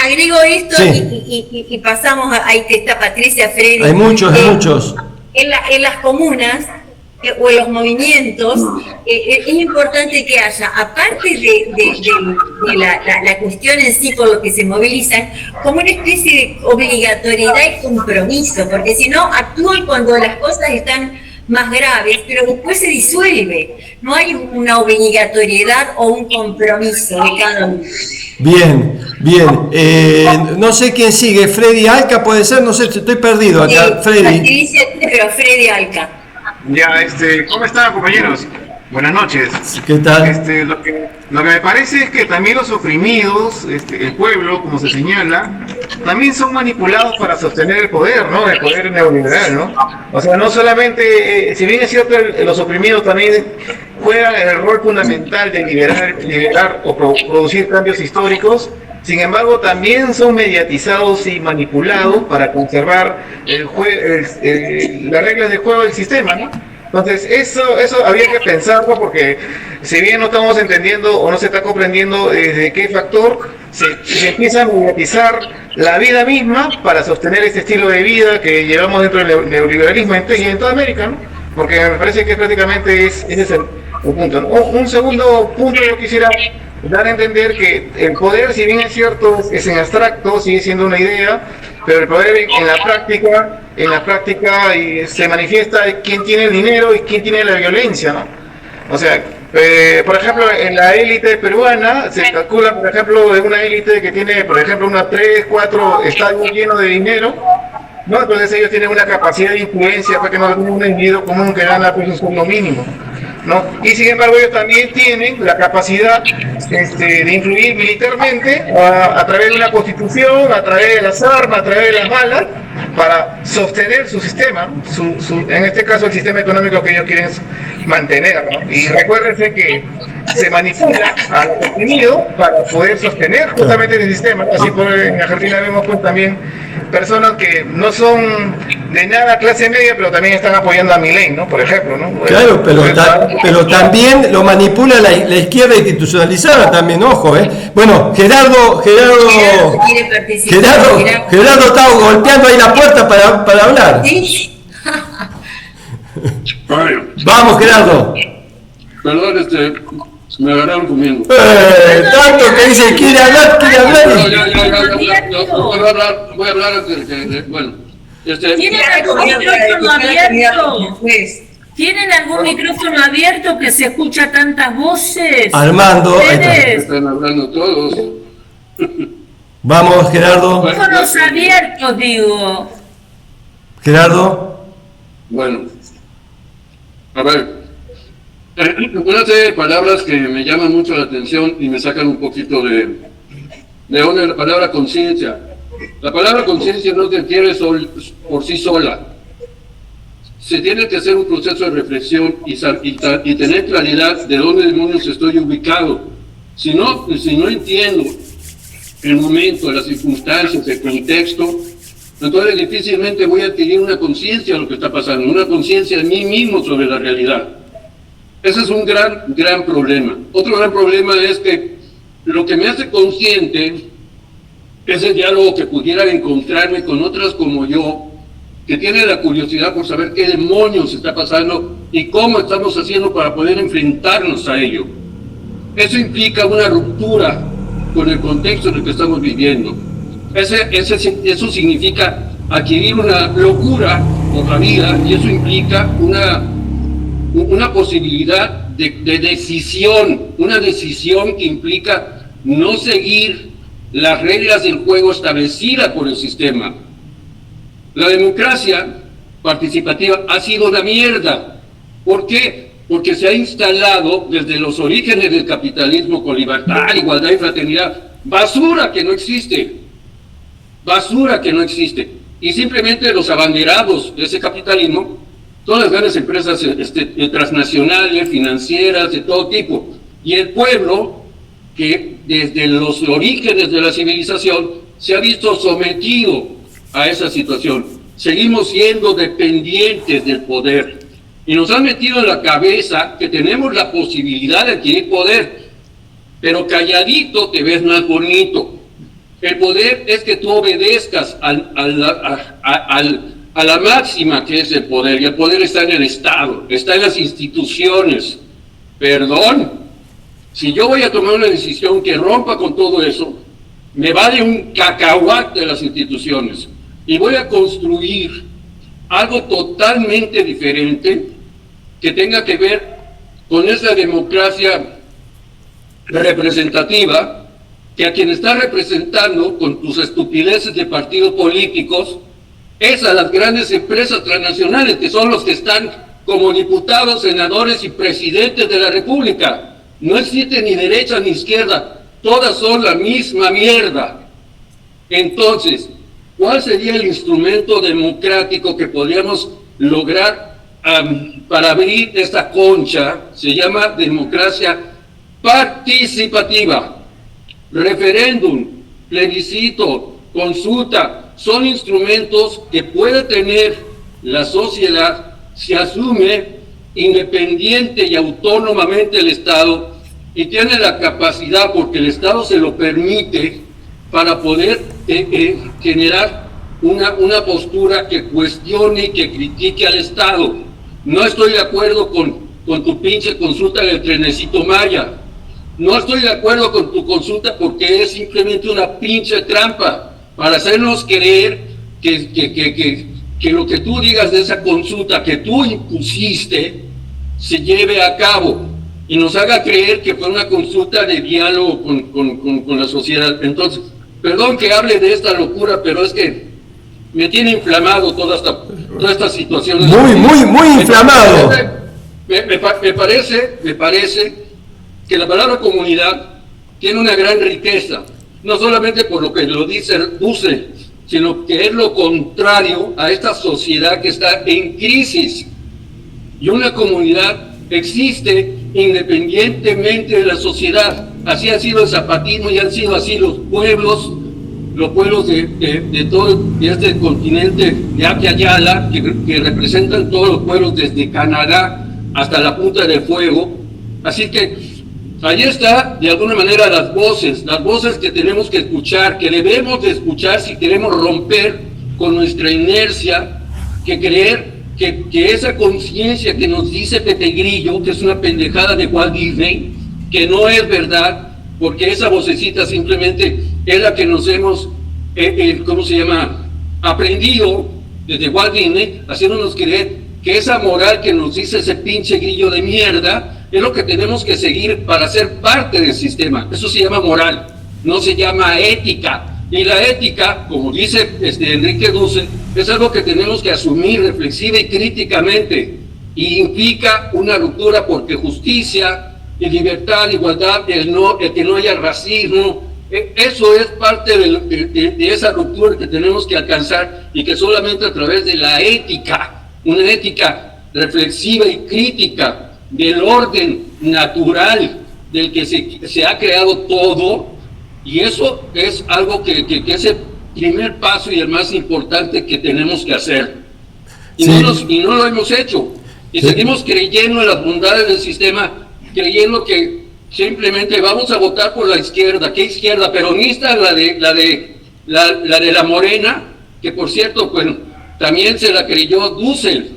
Agrego esto Sí. y pasamos ahí que está Patricia Freddy. Hay muchos. En las comunas o en los movimientos, es importante que haya, aparte de la cuestión en sí por lo que se movilizan, como una especie de obligatoriedad y compromiso, porque si no, actúan cuando las cosas están más graves, pero después se disuelve. No hay una obligatoriedad o un compromiso de cada uno. Bien, bien. No sé quién sigue. Freddy Alca puede ser, no sé, estoy perdido acá. Freddy. Pero Freddy Alca. Ya, ¿cómo están, compañeros? Buenas noches. ¿Qué tal? Lo que me parece es que también los oprimidos, el pueblo, como se señala, también son manipulados para sostener el poder, ¿no? El poder neoliberal, ¿no? O sea, no solamente, si bien es cierto, los oprimidos también juegan el rol fundamental de liberar o producir cambios históricos. Sin embargo, también son mediatizados y manipulados para conservar las reglas de juego del sistema, ¿no? Entonces, eso habría que pensarlo, porque si bien no estamos entendiendo o no se está comprendiendo desde qué factor se empieza a mediatizar la vida misma para sostener este estilo de vida que llevamos dentro del neoliberalismo y en toda América, ¿no? Porque me parece que prácticamente ese es el punto, ¿no? Un segundo punto yo quisiera dar a entender que el poder, si bien es cierto, es en abstracto, sigue siendo una idea, pero el poder en la práctica se manifiesta quién tiene el dinero y quién tiene la violencia, ¿no? O sea, por ejemplo, en la élite peruana se calcula, por ejemplo, de una élite que tiene, por ejemplo, unas 3, 4 estadios llenos de dinero, ¿no? Entonces ellos tienen una capacidad de influencia para que no es un individuo común que gana pues un sueldo mínimo, ¿no? Y sin embargo ellos también tienen la capacidad de influir militarmente a través de una constitución, a través de las armas, a través de las balas, para sostener su sistema, en este caso el sistema económico que ellos quieren mantener, ¿no? Y recuérdense que se manipula al oprimido para poder sostener justamente el sistema, ¿no? Así por en Argentina vemos pues también personas que no son de nada clase media, pero también están apoyando a Milei, ¿no? Por ejemplo, ¿no? Claro, pero también lo manipula la izquierda institucionalizada también, ojo, ¿eh? Bueno, Gerardo está golpeando ahí la puerta para hablar. ¿Sí? Vamos, Gerardo. Perdón, me agarraron comiendo. Tanto que dice, quiere hablar. Voy a hablar antes de que, bueno. ¿Tienen algún micrófono abierto? ¿Tienen algún micrófono abierto que se escucha tantas voces? Armando, ahí está. Están hablando todos. Vamos, Gerardo. Micrófonos abiertos, digo. Gerardo. Bueno, a ver, una serie de palabras que me llaman mucho la atención y me sacan un poquito de onda, la palabra conciencia. La palabra conciencia no se entiende por sí sola. Se tiene que hacer un proceso de reflexión y tener claridad de dónde demonios estoy ubicado. Si no entiendo el momento, las circunstancias, el contexto, entonces difícilmente voy a adquirir una conciencia de lo que está pasando, una conciencia de mí mismo sobre la realidad. Ese es un gran problema. Otro gran problema es que lo que me hace consciente es el diálogo que pudiera encontrarme con otras como yo, que tienen la curiosidad por saber qué demonios está pasando y cómo estamos haciendo para poder enfrentarnos a ello. Eso implica una ruptura con el contexto en el que estamos viviendo. Eso significa adquirir una locura por la vida, y eso implica una posibilidad de decisión, una decisión que implica no seguir las reglas del juego establecidas por el sistema. La democracia participativa ha sido una mierda. ¿Por qué? Porque se ha instalado desde los orígenes del capitalismo con libertad, igualdad y fraternidad, basura que no existe. Basura que no existe. Y simplemente los abanderados de ese capitalismo, todas las grandes empresas transnacionales, financieras, de todo tipo, y el pueblo que desde los orígenes de la civilización se ha visto sometido a esa situación. Seguimos siendo dependientes del poder y nos han metido en la cabeza que tenemos la posibilidad de adquirir poder, pero calladito te ves más bonito. El poder es que tú obedezcas a la máxima que es el poder, y el poder está en el Estado, está en las instituciones. Perdón, si yo voy a tomar una decisión que rompa con todo eso, me vale un cacahuate de las instituciones, y voy a construir algo totalmente diferente que tenga que ver con esa democracia representativa, que a quien está representando con tus estupideces de partidos políticos es a las grandes empresas transnacionales, que son los que están como diputados, senadores y presidentes de la República. No existe ni derecha ni izquierda, todas son la misma mierda. Entonces, ¿cuál sería el instrumento democrático que podríamos lograr para abrir esta concha? Se llama democracia participativa. Referéndum, plebiscito, consulta, son instrumentos que puede tener la sociedad si asume independiente y autónomamente el Estado, y tiene la capacidad, porque el Estado se lo permite, para poder generar una postura que cuestione y que critique al Estado. No estoy de acuerdo con tu pinche consulta del trenecito Maya. No estoy de acuerdo con tu consulta porque es simplemente una pinche trampa para hacernos creer que lo que tú digas de esa consulta que tú impusiste se lleve a cabo y nos haga creer que fue una consulta de diálogo con la sociedad. Entonces, perdón que hable de esta locura, pero es que me tiene inflamado toda esta situación. Muy inflamado. Me parece que la palabra comunidad tiene una gran riqueza, no solamente por lo que lo dice Dussel, sino que es lo contrario a esta sociedad que está en crisis. Y una comunidad existe independientemente de la sociedad. Así ha sido el zapatismo y han sido así los pueblos de todo este continente de Aquiayala, que representan todos los pueblos desde Canadá hasta la Punta del Fuego. Así que ahí está, de alguna manera, las voces que tenemos que escuchar, que debemos de escuchar si queremos romper con nuestra inercia, que creer que esa conciencia que nos dice Pepe Grillo, que es una pendejada de Walt Disney, que no es verdad, porque esa vocecita simplemente es la que nos hemos, aprendido desde Walt Disney, haciéndonos creer que esa moral que nos dice ese pinche grillo de mierda es lo que tenemos que seguir para ser parte del sistema. Eso se llama moral, no se llama ética. Y la ética, como dice Enrique Dussel, es algo que tenemos que asumir reflexiva y críticamente, y implica una ruptura porque justicia y libertad, igualdad, el que no haya racismo, eso es parte de esa ruptura que tenemos que alcanzar, y que solamente a través de la ética, una ética reflexiva y crítica del orden natural del que se ha creado todo. Y eso es algo que es el primer paso y el más importante que tenemos que hacer. Y, sí. no lo hemos hecho. Y sí. Seguimos creyendo en las bondades del sistema, creyendo que simplemente vamos a votar por la izquierda. ¿Qué izquierda? Peronista, la de la Morena, que por cierto, pues también se la creyó Dussel.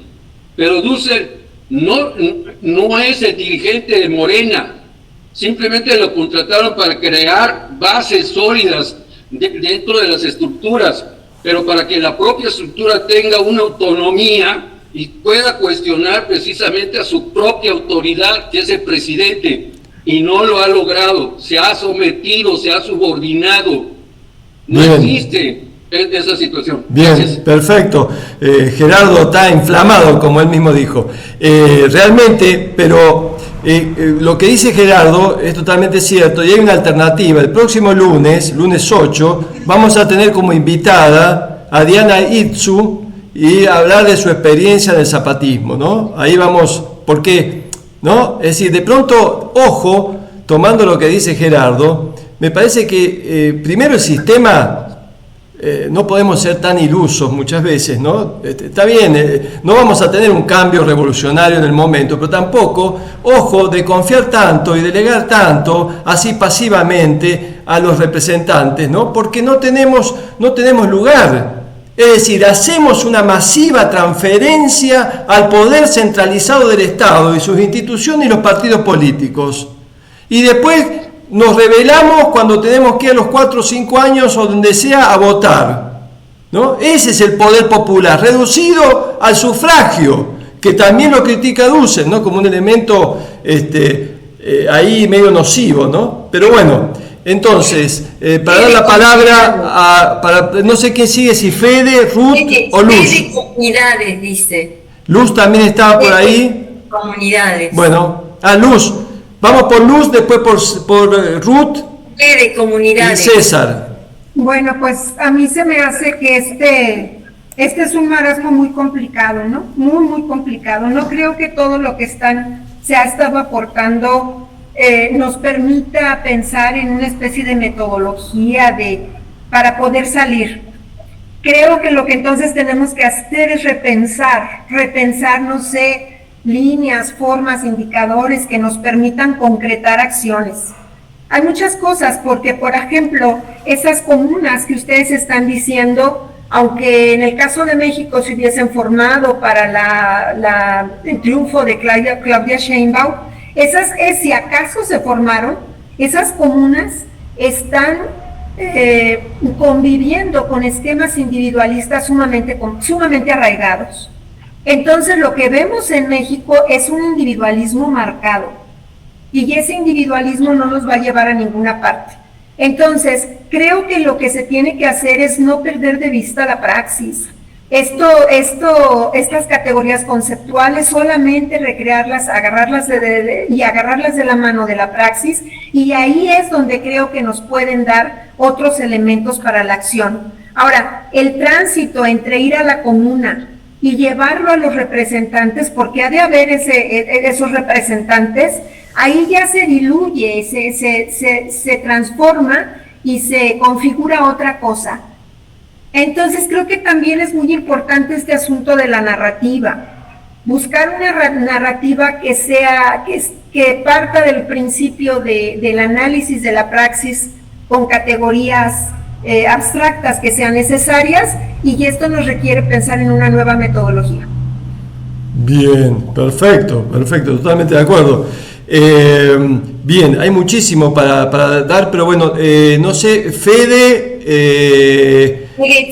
Pero Dussel no es el dirigente de Morena. Simplemente lo contrataron para crear bases sólidas dentro de las estructuras, pero para que la propia estructura tenga una autonomía y pueda cuestionar precisamente a su propia autoridad, que es el presidente, y no lo ha logrado. Se ha sometido, se ha subordinado. No existe esa situación. Bien, gracias. Perfecto. Gerardo está inflamado, como él mismo dijo. Realmente, pero lo que dice Gerardo es totalmente cierto, y hay una alternativa. El próximo lunes 8, vamos a tener como invitada a Diana Itzu y hablar de su experiencia en el zapatismo, ¿no? Ahí vamos, porque, ¿no? Es decir, de pronto, ojo, tomando lo que dice Gerardo, me parece que primero el sistema... no podemos ser tan ilusos muchas veces, ¿no? Está bien, no vamos a tener un cambio revolucionario en el momento, pero tampoco, ojo, de confiar tanto y delegar tanto, así pasivamente, a los representantes, ¿no? Porque no tenemos lugar. Es decir, hacemos una masiva transferencia al poder centralizado del Estado y sus instituciones y los partidos políticos. Y después nos rebelamos cuando tenemos que ir a los 4 o 5 años o donde sea a votar, ¿no? Ese es el poder popular, reducido al sufragio, que también lo critica Dussel, ¿no? Como un elemento ahí medio nocivo, ¿no? Pero bueno, entonces, para dar la palabra no sé quién sigue, si Fede, Ruth o Luz. Fede Comunidades, dice. Luz también estaba por ahí. Comunidades. Bueno, Luz. Vamos por Luz, después por Ruth. Fede Comunidades. Y César. Bueno, pues a mí se me hace que este es un marasmo muy complicado, ¿no? Muy, muy complicado. No creo que todo lo que se ha estado aportando nos permita pensar en una especie de metodología para poder salir. Creo que lo que entonces tenemos que hacer es repensar, no sé, líneas, formas, indicadores que nos permitan concretar acciones. Hay muchas cosas, porque por ejemplo, esas comunas que ustedes están diciendo, aunque en el caso de México se hubiesen formado para el triunfo de Claudia Sheinbaum, si acaso se formaron, esas comunas están conviviendo con esquemas individualistas sumamente arraigados. Entonces lo que vemos en México es un individualismo marcado, y ese individualismo no nos va a llevar a ninguna parte. Entonces, creo que lo que se tiene que hacer es no perder de vista la praxis. Estas categorías conceptuales, solamente recrearlas, agarrarlas de la mano de la praxis, y ahí es donde creo que nos pueden dar otros elementos para la acción. Ahora, el tránsito entre ir a la comuna y llevarlo a los representantes, porque ha de haber esos representantes, ahí ya se diluye, se transforma y se configura otra cosa. Entonces creo que también es muy importante este asunto de la narrativa, buscar una narrativa que parta del principio del análisis de la praxis con categorías abstractas que sean necesarias, y esto nos requiere pensar en una nueva metodología. Bien, perfecto, totalmente de acuerdo. Bien, hay muchísimo para dar, pero bueno, no sé, Fede...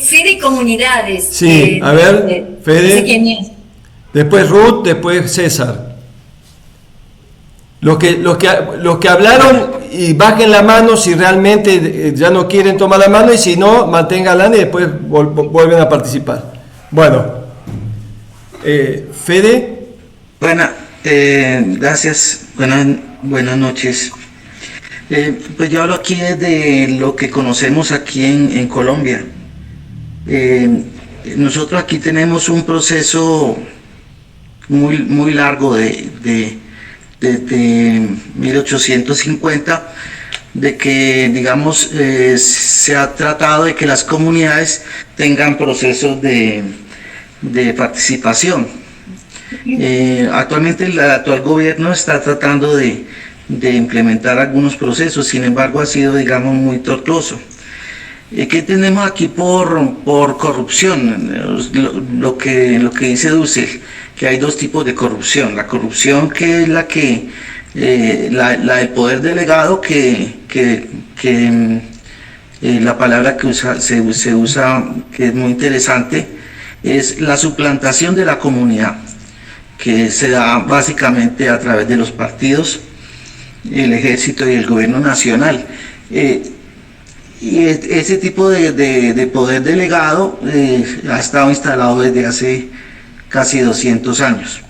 Fede Comunidades. Sí, a ver, Fede. No sé quién es. Después Ruth, después César. Los que hablaron, y bajen la mano si realmente ya no quieren tomar la mano, y si no, manténganla y después vuelven a participar. Bueno, Fede. Gracias, buenas noches. Pues yo hablo aquí de lo que conocemos aquí en Colombia. Nosotros aquí tenemos un proceso muy largo desde 1850, de que, digamos, se ha tratado de que las comunidades tengan procesos de participación. Actualmente el actual gobierno está tratando de implementar algunos procesos, sin embargo ha sido, digamos, muy tortuoso. ¿Qué tenemos aquí por corrupción? Lo que dice Dussel, que hay dos tipos de corrupción. La corrupción que es la del poder delegado, la palabra que se usa, que es muy interesante, es la suplantación de la comunidad, que se da básicamente a través de los partidos, el ejército y el gobierno nacional. Y ese tipo de poder delegado ha estado instalado desde hace casi 200 años,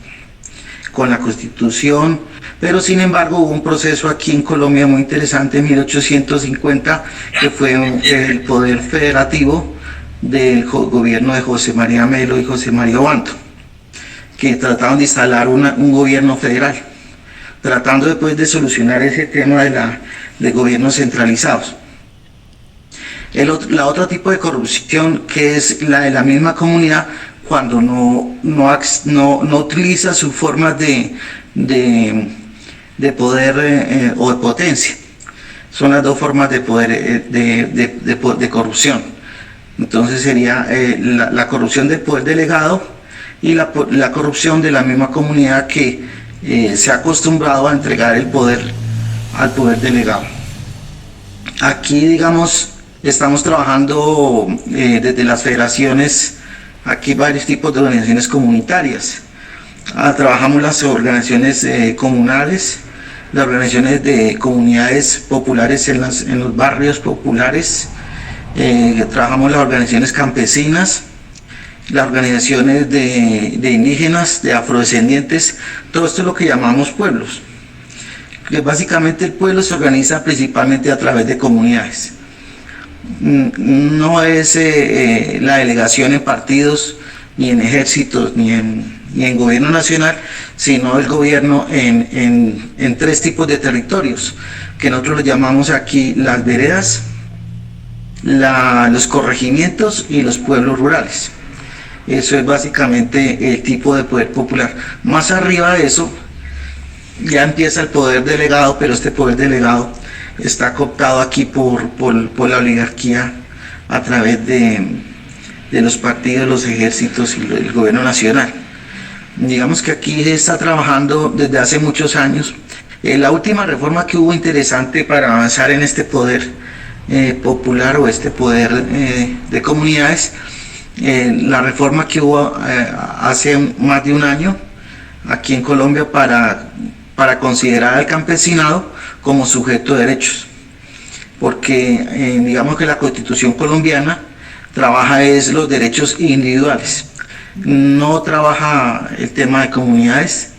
con la Constitución, pero sin embargo hubo un proceso aquí en Colombia muy interesante en 1850, que fue el poder federativo del gobierno de José María Melo y José María Obando, que trataron de instalar un gobierno federal, tratando después de solucionar ese tema de gobiernos centralizados. La otro tipo de corrupción, que es la de la misma comunidad, cuando no utiliza sus formas de poder o de potencia. Son las dos formas de poder de corrupción. Entonces sería la corrupción del poder delegado y la corrupción de la misma comunidad que se ha acostumbrado a entregar el poder al poder delegado. Aquí, digamos, estamos trabajando desde las federaciones, aquí varios tipos de organizaciones comunitarias. Trabajamos las organizaciones comunales, las organizaciones de comunidades populares en los barrios populares, trabajamos las organizaciones campesinas, las organizaciones de indígenas, de afrodescendientes, todo esto es lo que llamamos pueblos. Que básicamente el pueblo se organiza principalmente a través de comunidades. No es la delegación en partidos, ni en ejércitos, ni en gobierno nacional, sino el gobierno en tres tipos de territorios, que nosotros los llamamos aquí las veredas, los corregimientos y los pueblos rurales. Eso es básicamente el tipo de poder popular. Más arriba de eso ya empieza el poder delegado, pero este poder delegado está cooptado aquí por la oligarquía a través de los partidos, los ejércitos y el gobierno nacional. Digamos que aquí se está trabajando desde hace muchos años. La última reforma que hubo interesante para avanzar en este poder popular o este poder de comunidades, la reforma que hubo hace más de un año aquí en Colombia para considerar al campesinado como sujeto de derechos, porque digamos que la Constitución colombiana trabaja los derechos individuales, no trabaja el tema de comunidades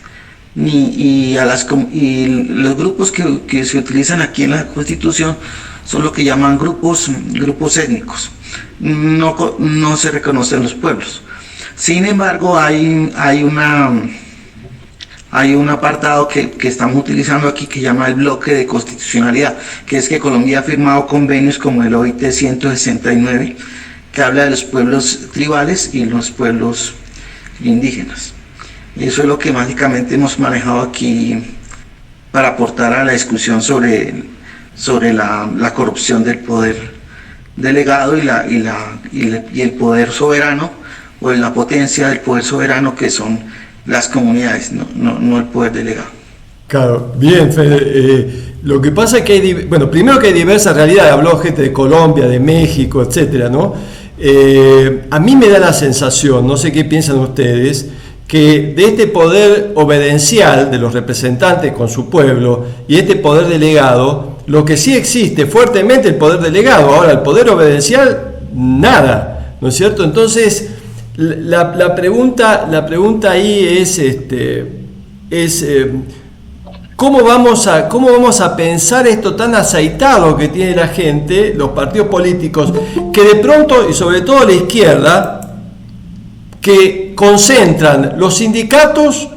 y los grupos que se utilizan aquí en la Constitución son lo que llaman grupos étnicos. No se reconocen los pueblos. Sin embargo, hay un apartado que estamos utilizando aquí que llama el bloque de constitucionalidad, que es que Colombia ha firmado convenios como el OIT 169, que habla de los pueblos tribales y los pueblos indígenas. Eso es lo que básicamente hemos manejado aquí para aportar a la discusión sobre la corrupción del poder delegado y el poder soberano, o la potencia del poder soberano, que son las comunidades, no el poder delegado. Claro, bien, Fede. Lo que pasa es que primero que hay diversas realidades, habló gente de Colombia, de México, etcétera, ¿no? A mí me da la sensación, no sé qué piensan ustedes, que de este poder obedencial de los representantes con su pueblo y este poder delegado, lo que sí existe fuertemente el poder delegado. Ahora, el poder obedencial, nada, ¿no es cierto? Entonces, la pregunta ahí es ¿cómo vamos a pensar esto tan aceitado que tiene la gente, los partidos políticos, que de pronto, y sobre todo la izquierda, que concentran los sindicatos,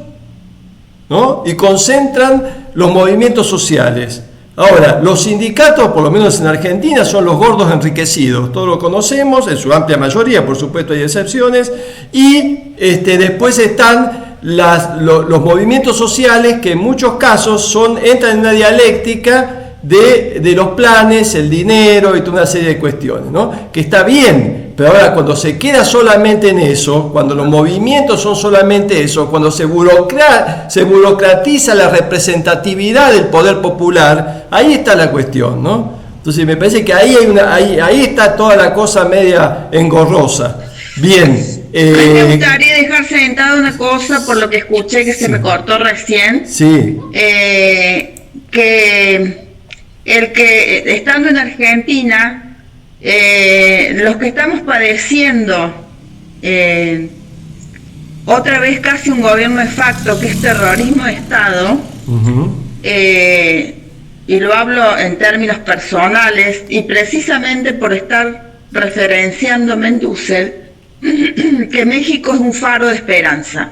¿no? Y concentran los movimientos sociales? Ahora, los sindicatos, por lo menos en Argentina, son los gordos enriquecidos. Todos lo conocemos, en su amplia mayoría, por supuesto hay excepciones. Y después están los movimientos sociales, que en muchos casos entran en una dialéctica de los planes, el dinero y toda una serie de cuestiones, ¿no? Que está bien. Pero ahora, cuando se queda solamente en eso, cuando los movimientos son solamente eso, cuando se burocratiza la representatividad del poder popular, ahí está la cuestión, ¿no? Entonces me parece que ahí está toda la cosa media engorrosa. Bien. Me gustaría dejar sentada una cosa por lo que escuché que se me cortó recién. Sí. Que estando en Argentina, los que estamos padeciendo otra vez casi un gobierno de facto, que es terrorismo de Estado, y lo hablo en términos personales, y precisamente por estar referenciando Mendussel, que México es un faro de esperanza,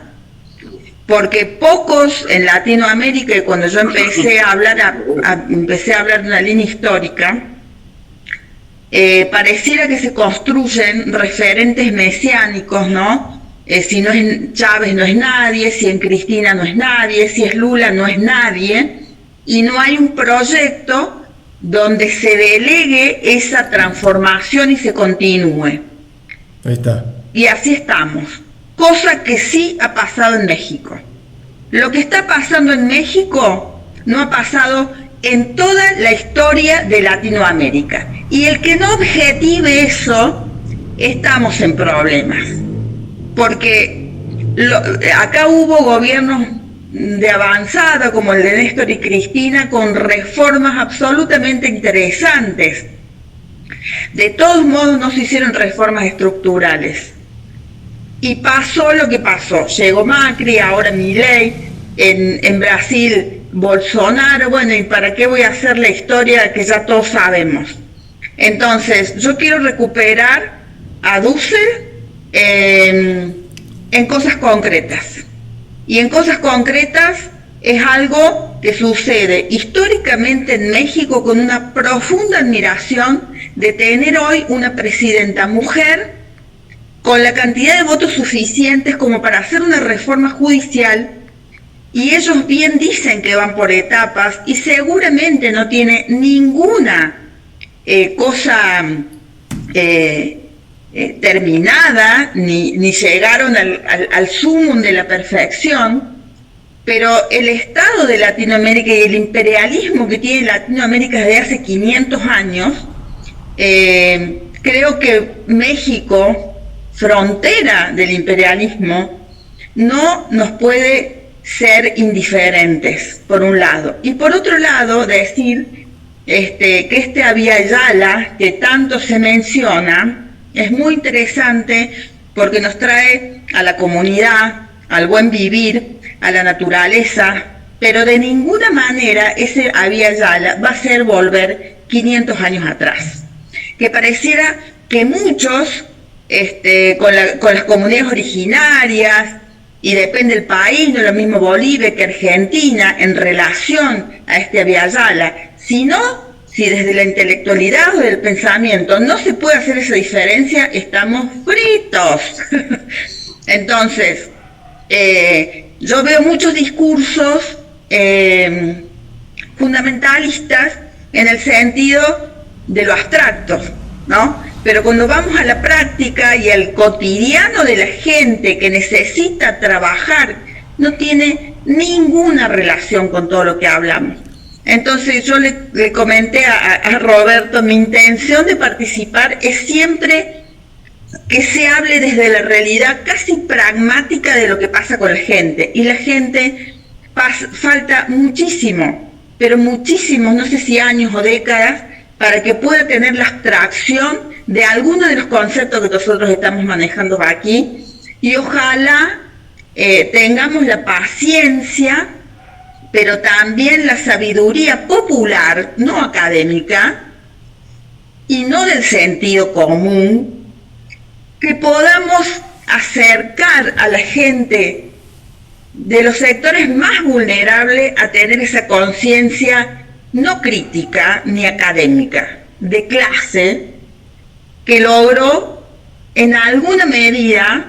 porque pocos en Latinoamérica, y cuando yo empecé a hablar de una línea histórica, pareciera que se construyen referentes mesiánicos, ¿no? Si no es Chávez no es nadie, si en Cristina no es nadie, si es Lula no es nadie, y no hay un proyecto donde se delegue esa transformación y se continúe. Ahí está. Y así estamos. Cosa que sí ha pasado en México. Lo que está pasando en México no ha pasado en toda la historia de Latinoamérica. Y el que no objetive eso, estamos en problemas. Porque acá hubo gobiernos de avanzada, como el de Néstor y Cristina, con reformas absolutamente interesantes. De todos modos, no se hicieron reformas estructurales. Y pasó lo que pasó. Llegó Macri, ahora Milei, en Brasil Bolsonaro. Bueno, ¿y para qué voy a hacer la historia que ya todos sabemos? Entonces, yo quiero recuperar a Dussel en cosas concretas. Y en cosas concretas es algo que sucede históricamente en México, con una profunda admiración de tener hoy una presidenta mujer con la cantidad de votos suficientes como para hacer una reforma judicial, y ellos bien dicen que van por etapas y seguramente no tiene ninguna cosa terminada, ni llegaron al sumum de la perfección, pero el Estado de Latinoamérica y el imperialismo que tiene Latinoamérica desde hace 500 años, creo que México, frontera del imperialismo, no nos puede ser indiferentes, por un lado. Y por otro lado, decir que este Abya Yala, que tanto se menciona, es muy interesante porque nos trae a la comunidad, al buen vivir, a la naturaleza, pero de ninguna manera ese Abya Yala va a ser volver 500 años atrás. Que pareciera que muchos, con las comunidades originarias, y depende del país, no es lo mismo Bolivia que Argentina en relación a este Abya Yala, si desde la intelectualidad o del pensamiento no se puede hacer esa diferencia, estamos fritos. Entonces, yo veo muchos discursos fundamentalistas en el sentido de lo abstracto, ¿no? Pero cuando vamos a la práctica y al cotidiano de la gente que necesita trabajar, no tiene ninguna relación con todo lo que hablamos. Entonces yo le comenté a Roberto, mi intención de participar es siempre que se hable desde la realidad casi pragmática de lo que pasa con la gente. Y la gente falta muchísimo, pero muchísimo, no sé si años o décadas, para que pueda tener la abstracción de algunos de los conceptos que nosotros estamos manejando aquí, y ojalá tengamos la paciencia, pero también la sabiduría popular, no académica, y no del sentido común, que podamos acercar a la gente de los sectores más vulnerables a tener esa conciencia no crítica ni académica, de clase, que logró en alguna medida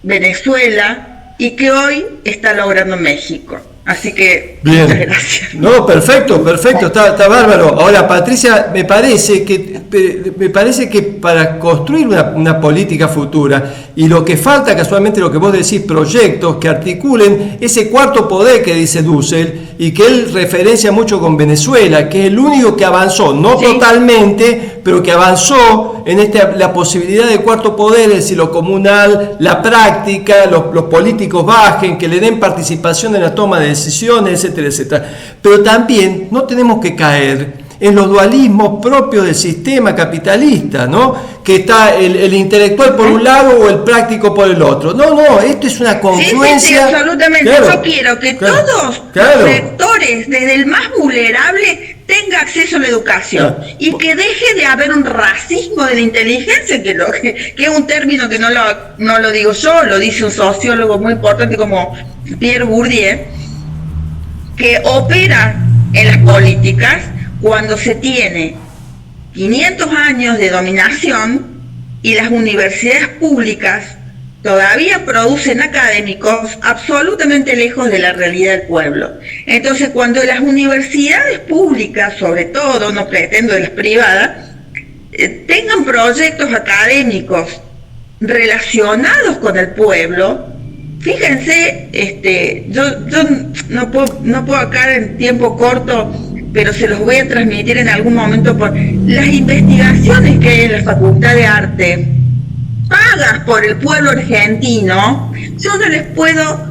Venezuela y que hoy está logrando México. Así que, bien. Muchas gracias. No, perfecto, está bárbaro. Ahora, Patricia, me parece que para construir una política futura, y lo que falta casualmente, lo que vos decís, proyectos que articulen ese cuarto poder que dice Dussel, y que él referencia mucho con Venezuela, que es el único que avanzó, no totalmente, pero que avanzó en la posibilidad de cuarto poder, es decir, lo comunal, la práctica, los políticos bajen, que le den participación en la toma de decisiones, etcétera, etcétera. Pero también no tenemos que caer en los dualismos propios del sistema capitalista, ¿no? Que está el intelectual por un lado o el práctico por el otro. No, esto es una confluencia. Sí, absolutamente. Claro, yo quiero que todos los sectores, desde el más vulnerable, tenga acceso a la educación, y que deje de haber un racismo de la inteligencia, que es un término que no lo digo yo, lo dice un sociólogo muy importante como Pierre Bourdieu, que opera en las políticas cuando se tiene 500 años de dominación y las universidades públicas todavía producen académicos absolutamente lejos de la realidad del pueblo. Entonces, cuando las universidades públicas, sobre todo, no pretendo de las privadas, tengan proyectos académicos relacionados con el pueblo. Fíjense, yo no puedo acá en tiempo corto, pero se los voy a transmitir en algún momento por las investigaciones que hay en la Facultad de Arte, pagas por el pueblo argentino. Yo no les puedo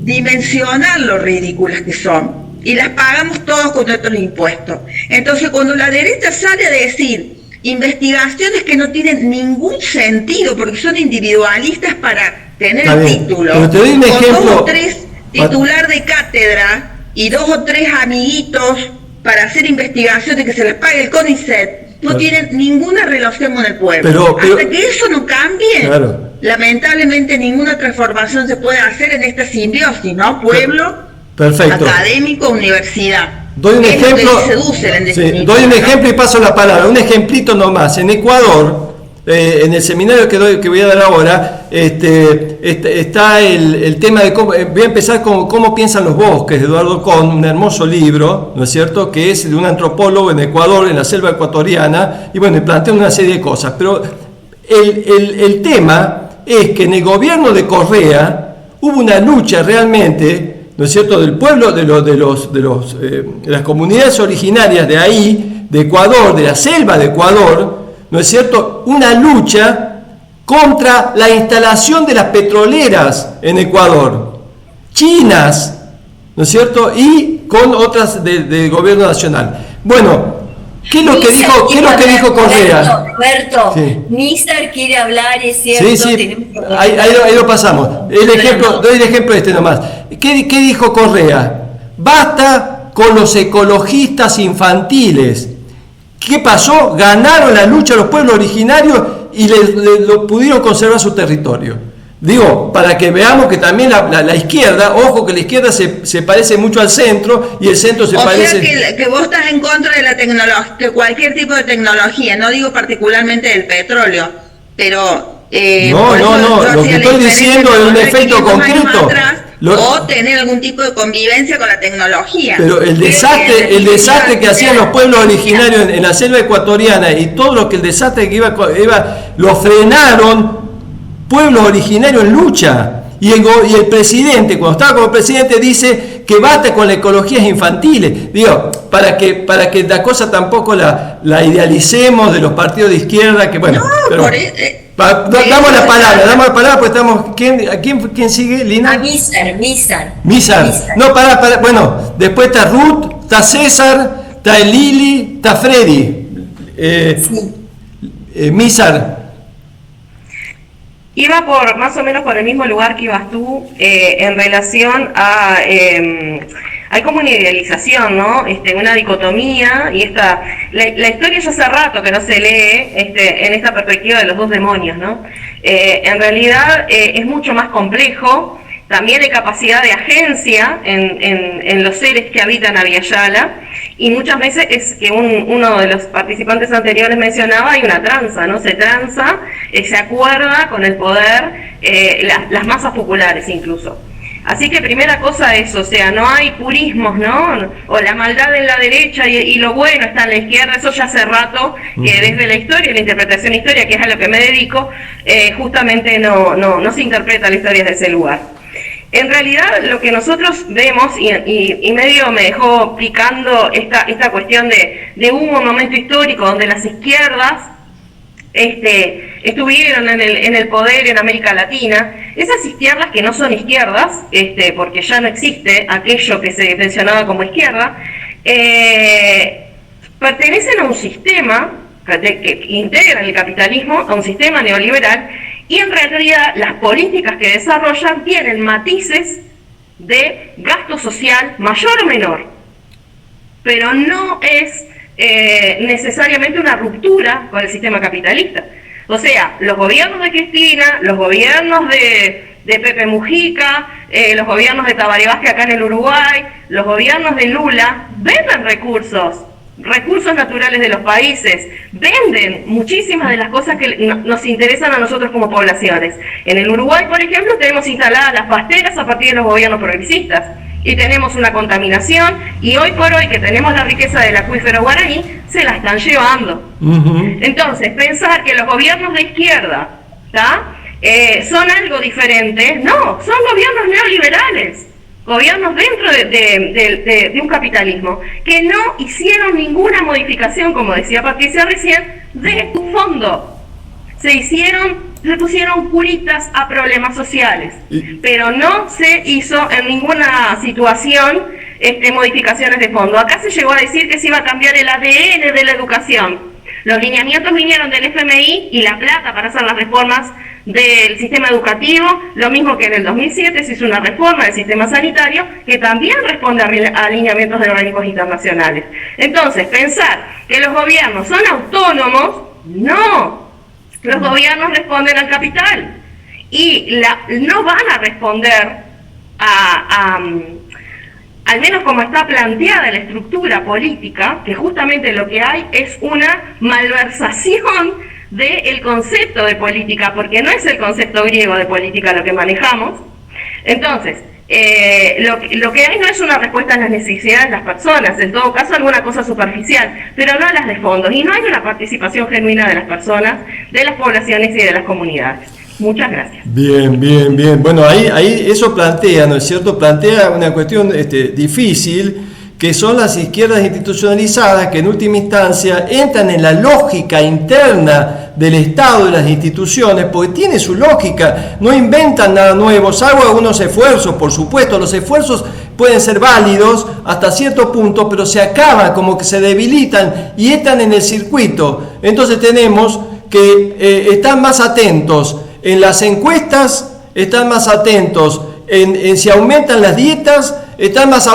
dimensionar lo ridículas que son, y las pagamos todos con nuestros impuestos. Entonces, cuando la derecha sale a decir investigaciones que no tienen ningún sentido, porque son individualistas para tener el título, pero te doy un ejemplo, con 2 o 3 titular de cátedra y 2 o 3 amiguitos para hacer investigaciones que se les pague el CONICET, no tienen ninguna relación con el pueblo. Hasta que eso no cambie, lamentablemente ninguna transformación se puede hacer en esta simbiosis, ¿no? Pueblo, académico, universidad. Doy un ejemplo, doy un ejemplo y paso la palabra. Un ejemplito nomás. En Ecuador, en el seminario que voy a dar ahora, está el tema de cómo, voy a empezar con cómo piensan los bosques, de Eduardo Kohn, un hermoso libro, ¿no es cierto?, que es de un antropólogo en Ecuador, en la selva ecuatoriana, y bueno, plantea una serie de cosas. Pero el tema es que en el gobierno de Correa hubo una lucha realmente, ¿no es cierto?, del pueblo, de las comunidades originarias de ahí, de Ecuador, de la selva de Ecuador, ¿no es cierto?, una lucha contra la instalación de las petroleras en Ecuador, chinas, ¿no es cierto?, y con otras del gobierno nacional. Bueno, ¿qué es lo que dijo Correa? Roberto, Nízar quiere hablar, es cierto. Sí, ahí lo pasamos. Doy el ejemplo nomás. ¿Qué dijo Correa? Basta con los ecologistas infantiles. ¿Qué pasó? Ganaron la lucha los pueblos originarios y lo pudieron conservar su territorio. Digo, para que veamos que también la izquierda, ojo que la izquierda se parece mucho al centro y el centro se parece... O sea que vos estás en contra de la tecnología, de cualquier tipo de tecnología, no digo particularmente del petróleo, pero... no, lo que estoy diciendo es un efecto concreto. O tener algún tipo de convivencia con la tecnología. Pero el desastre que hacían los pueblos originarios en la selva ecuatoriana y todo lo que el desastre que iba lo frenaron pueblos originarios en lucha. Y el presidente, cuando estaba como presidente, dice que basta con las ecologías infantiles. Digo, para que la cosa tampoco la idealicemos de los partidos de izquierda, que bueno. Damos la palabra porque estamos. ¿Quién sigue, Lina? Mízar. No, pará. Bueno, después está Ruth, está César, está Lili, está Freddy. Mízar. Iba más o menos por el mismo lugar que ibas tú, en relación a... hay como una idealización, ¿no? Una dicotomía, y la historia ya hace rato que no se lee en esta perspectiva de los dos demonios, ¿no? En realidad es mucho más complejo. También hay capacidad de agencia en los seres que habitan Abya-Yala, y muchas veces es que uno de los participantes anteriores mencionaba, hay una tranza, ¿no? Se tranza, se acuerda con el poder, las masas populares incluso. Así que primera cosa eso, o sea, no hay purismos, ¿no? O la maldad en la derecha y lo bueno está en la izquierda, eso ya hace rato que desde la historia, la interpretación histórica, que es a lo que me dedico, justamente no se interpreta la historia desde ese lugar. En realidad lo que nosotros vemos, y medio me dejó picando esta cuestión de un momento histórico donde las izquierdas estuvieron en el poder en América Latina, esas izquierdas que no son izquierdas, porque ya no existe aquello que se mencionaba como izquierda, pertenecen a un sistema que integra el capitalismo, a un sistema neoliberal, y en realidad las políticas que desarrollan tienen matices de gasto social mayor o menor, pero no es necesariamente una ruptura con el sistema capitalista. O sea, los gobiernos de Cristina, los gobiernos de Pepe Mujica, los gobiernos de Tabaré Vázquez acá en el Uruguay, los gobiernos de Lula, venden recursos naturales de los países, venden muchísimas de las cosas que nos interesan a nosotros como poblaciones. En el Uruguay, por ejemplo, tenemos instaladas las pasteras a partir de los gobiernos progresistas, y tenemos una contaminación, y hoy por hoy que tenemos la riqueza del acuífero guaraní, se la están llevando. Entonces, pensar que los gobiernos de izquierda, son algo diferente, no, son gobiernos neoliberales, gobiernos dentro de un capitalismo, que no hicieron ninguna modificación, como decía Patricia recién, de fondo. Le pusieron curitas a problemas sociales, pero no se hizo en ninguna situación modificaciones de fondo. Acá se llegó a decir que se iba a cambiar el ADN de la educación. Los lineamientos vinieron del FMI y la plata para hacer las reformas del sistema educativo, lo mismo que en el 2007 se hizo una reforma del sistema sanitario que también responde a alineamientos de organismos internacionales. Entonces, pensar que los gobiernos son autónomos, no. Los gobiernos responden al capital y no van a responder al menos como está planteada la estructura política, que justamente lo que hay es una malversación del concepto de política, porque no es el concepto griego de política lo que manejamos. Entonces, lo que hay no es una respuesta a las necesidades de las personas, en todo caso alguna cosa superficial, pero no a las de fondo, y no hay una participación genuina de las personas, de las poblaciones y de las comunidades. Muchas gracias. Bien, bien, bien. Bueno, ahí eso plantea, ¿no es cierto? Plantea una cuestión difícil, que son las izquierdas institucionalizadas que en última instancia entran en la lógica interna del Estado y las instituciones, porque tiene su lógica, no inventan nada nuevo, salvo algunos esfuerzos, por supuesto, los esfuerzos pueden ser válidos hasta cierto punto, pero se acaban, como que se debilitan y entran en el circuito. Entonces tenemos que están más atentos en las encuestas, están más atentos en si aumentan las dietas, están más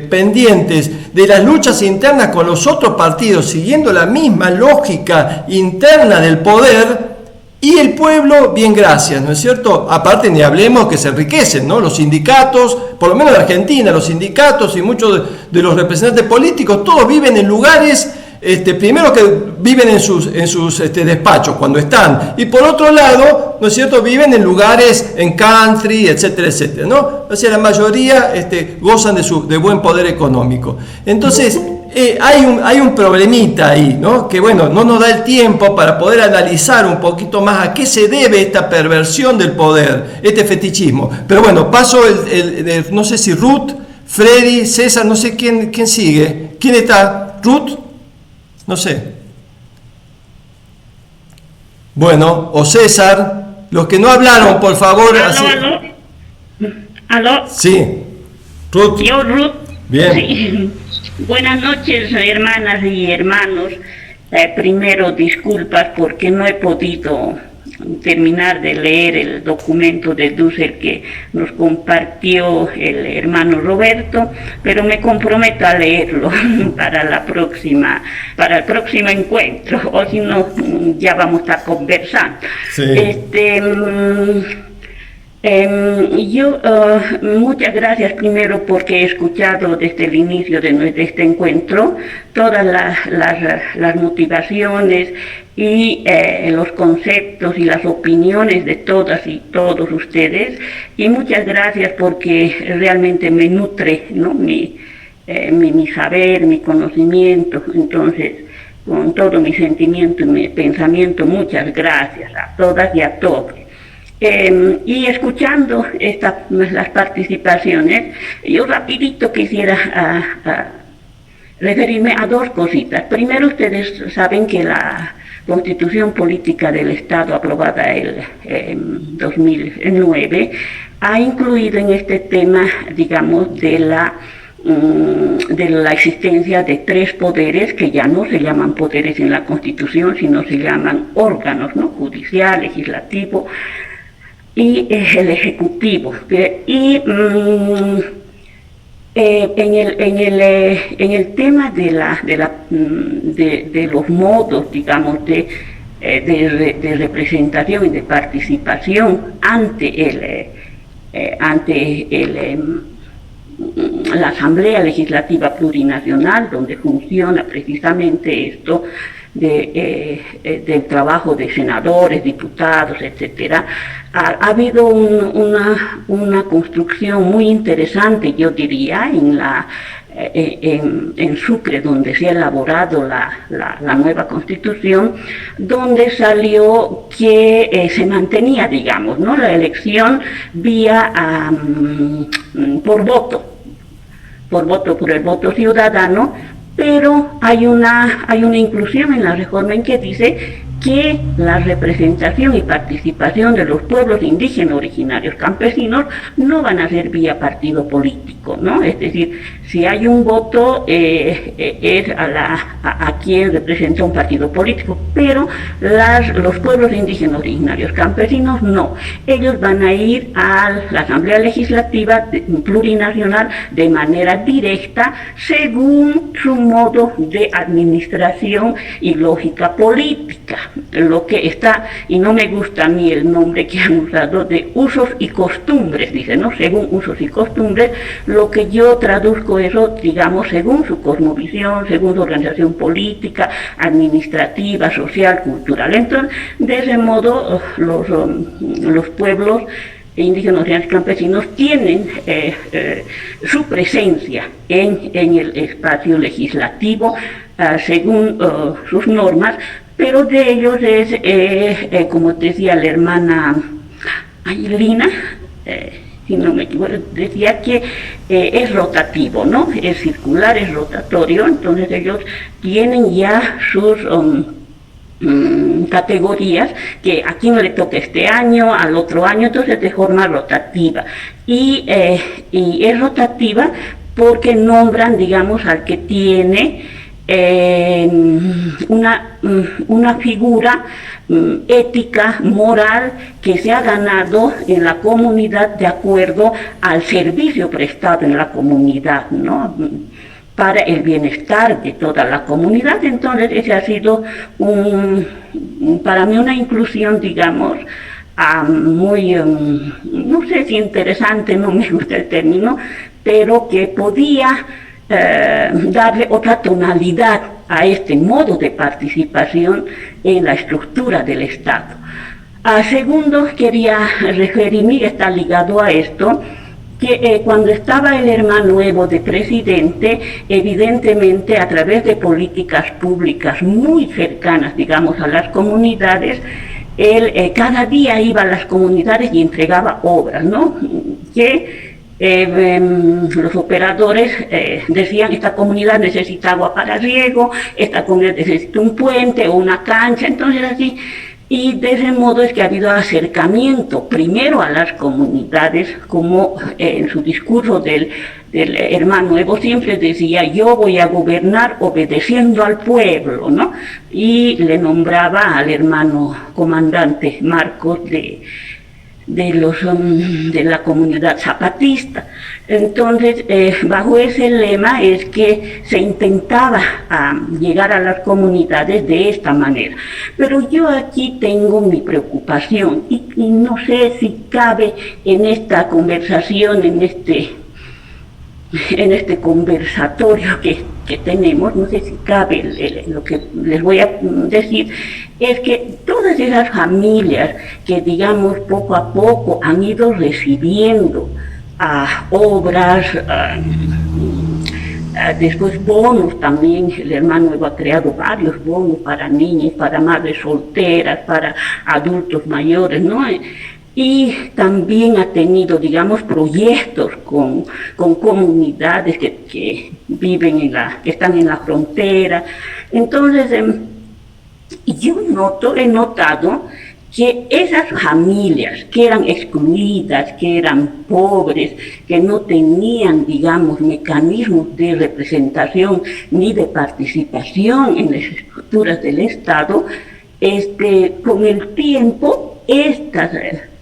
pendientes de las luchas internas con los otros partidos, siguiendo la misma lógica interna del poder, y el pueblo, bien gracias, ¿no es cierto? Aparte ni hablemos que se enriquecen, ¿no? Los sindicatos, por lo menos en Argentina, los sindicatos y muchos de los representantes políticos, todos viven en lugares, primero que viven en sus despachos cuando están, y por otro lado, ¿no es cierto?, viven en lugares, en country, etcétera, etcétera, ¿no? O sea, la mayoría gozan de buen poder económico. Entonces, hay un problemita ahí, ¿no? Que bueno, no nos da el tiempo para poder analizar un poquito más a qué se debe esta perversión del poder, este fetichismo. Pero bueno, paso no sé si Ruth, Freddy, César, no sé quién sigue. ¿Quién está? ¿Ruth? No sé. Bueno, o César, los que no hablaron, por favor. ¿Aló? Sí. Ruth. Yo, Ruth. Bien. Sí. Buenas noches, hermanas y hermanos. Primero, disculpas porque no he podido terminar de leer el documento de Dussel que nos compartió el hermano Roberto, pero me comprometo a leerlo para el próximo encuentro, o si no, ya vamos a estar conversando. Sí. Yo muchas gracias primero porque he escuchado desde el inicio de este encuentro todas las motivaciones y los conceptos y las opiniones de todas y todos ustedes, y muchas gracias porque realmente me nutre, ¿no?, mi saber, mi conocimiento. Entonces, con todo mi sentimiento y mi pensamiento, muchas gracias a todas y a todos. Y escuchando las participaciones, yo rapidito quisiera referirme a dos cositas. Primero, ustedes saben que la Constitución Política del Estado, aprobada en 2009, ha incluido en este tema, digamos, de la existencia de tres poderes que ya no se llaman poderes en la Constitución, sino se llaman órganos, ¿no?, judicial, legislativo y el ejecutivo. Y en el tema de los modos, digamos, de representación y de participación ante la Asamblea Legislativa Plurinacional, donde funciona precisamente esto, del trabajo de senadores, diputados, etcétera, ha habido una construcción muy interesante, yo diría, en Sucre, donde se ha elaborado la nueva constitución, donde salió que se mantenía, digamos, ¿no?, la elección vía por el voto ciudadano, pero hay una inclusión en la reforma en que dice que la representación y participación de los pueblos indígenas originarios campesinos no van a ser vía partido político, ¿no? Es decir, si hay un voto es a quien representa un partido político, pero los pueblos indígenas originarios campesinos no. Ellos van a ir a la Asamblea Legislativa plurinacional de manera directa según su modo de administración y lógica política. Lo que está, y no me gusta a mí el nombre que han usado de usos y costumbres, dice, ¿no? Según usos y costumbres, lo que yo traduzco eso, digamos, según su cosmovisión, según su organización política, administrativa, social, cultural. Entonces, de ese modo, los pueblos indígenas y campesinos tienen su presencia en el espacio legislativo según sus normas, pero de ellos es, como decía la hermana Lina, si no me equivoco, decía que es rotativo, ¿no? Es circular, es rotatorio, entonces ellos tienen ya sus categorías que aquí no le toca este año, al otro año, entonces de forma rotativa. Y es rotativa porque nombran, digamos, al que tiene una figura ética, moral, que se ha ganado en la comunidad de acuerdo al servicio prestado en la comunidad, ¿no?, para el bienestar de toda la comunidad. Entonces ese ha sido para mí una inclusión, digamos, muy, no sé si interesante, no me gusta el término, pero que podía darle otra tonalidad a este modo de participación en la estructura del Estado. Segundo, quería referirme, está ligado a esto, que cuando estaba el hermano Evo de presidente, evidentemente a través de políticas públicas muy cercanas, digamos, a las comunidades, él cada día iba a las comunidades y entregaba obras, ¿no?, que los operadores decían: esta comunidad necesita agua para riego, esta comunidad necesita un puente o una cancha, entonces así. Y de ese modo es que ha habido acercamiento primero a las comunidades, como en su discurso del hermano Evo siempre decía: yo voy a gobernar obedeciendo al pueblo, ¿no? Y le nombraba al hermano comandante Marcos de la comunidad zapatista. Entonces, bajo ese lema es que se intentaba llegar a las comunidades de esta manera. Pero yo aquí tengo mi preocupación y no sé si cabe en esta conversación, en este conversatorio que tenemos, no sé si cabe lo que les voy a decir, es que todas esas familias que, digamos, poco a poco han ido recibiendo obras, después bonos también, el hermano Evo ha creado varios bonos para niñas, para madres solteras, para adultos mayores, ¿no? Y también ha tenido, digamos, proyectos con comunidades que viven que están en la frontera. Entonces, yo he notado que esas familias que eran excluidas, que eran pobres, que no tenían, digamos, mecanismos de representación ni de participación en las estructuras del Estado, con el tiempo, estas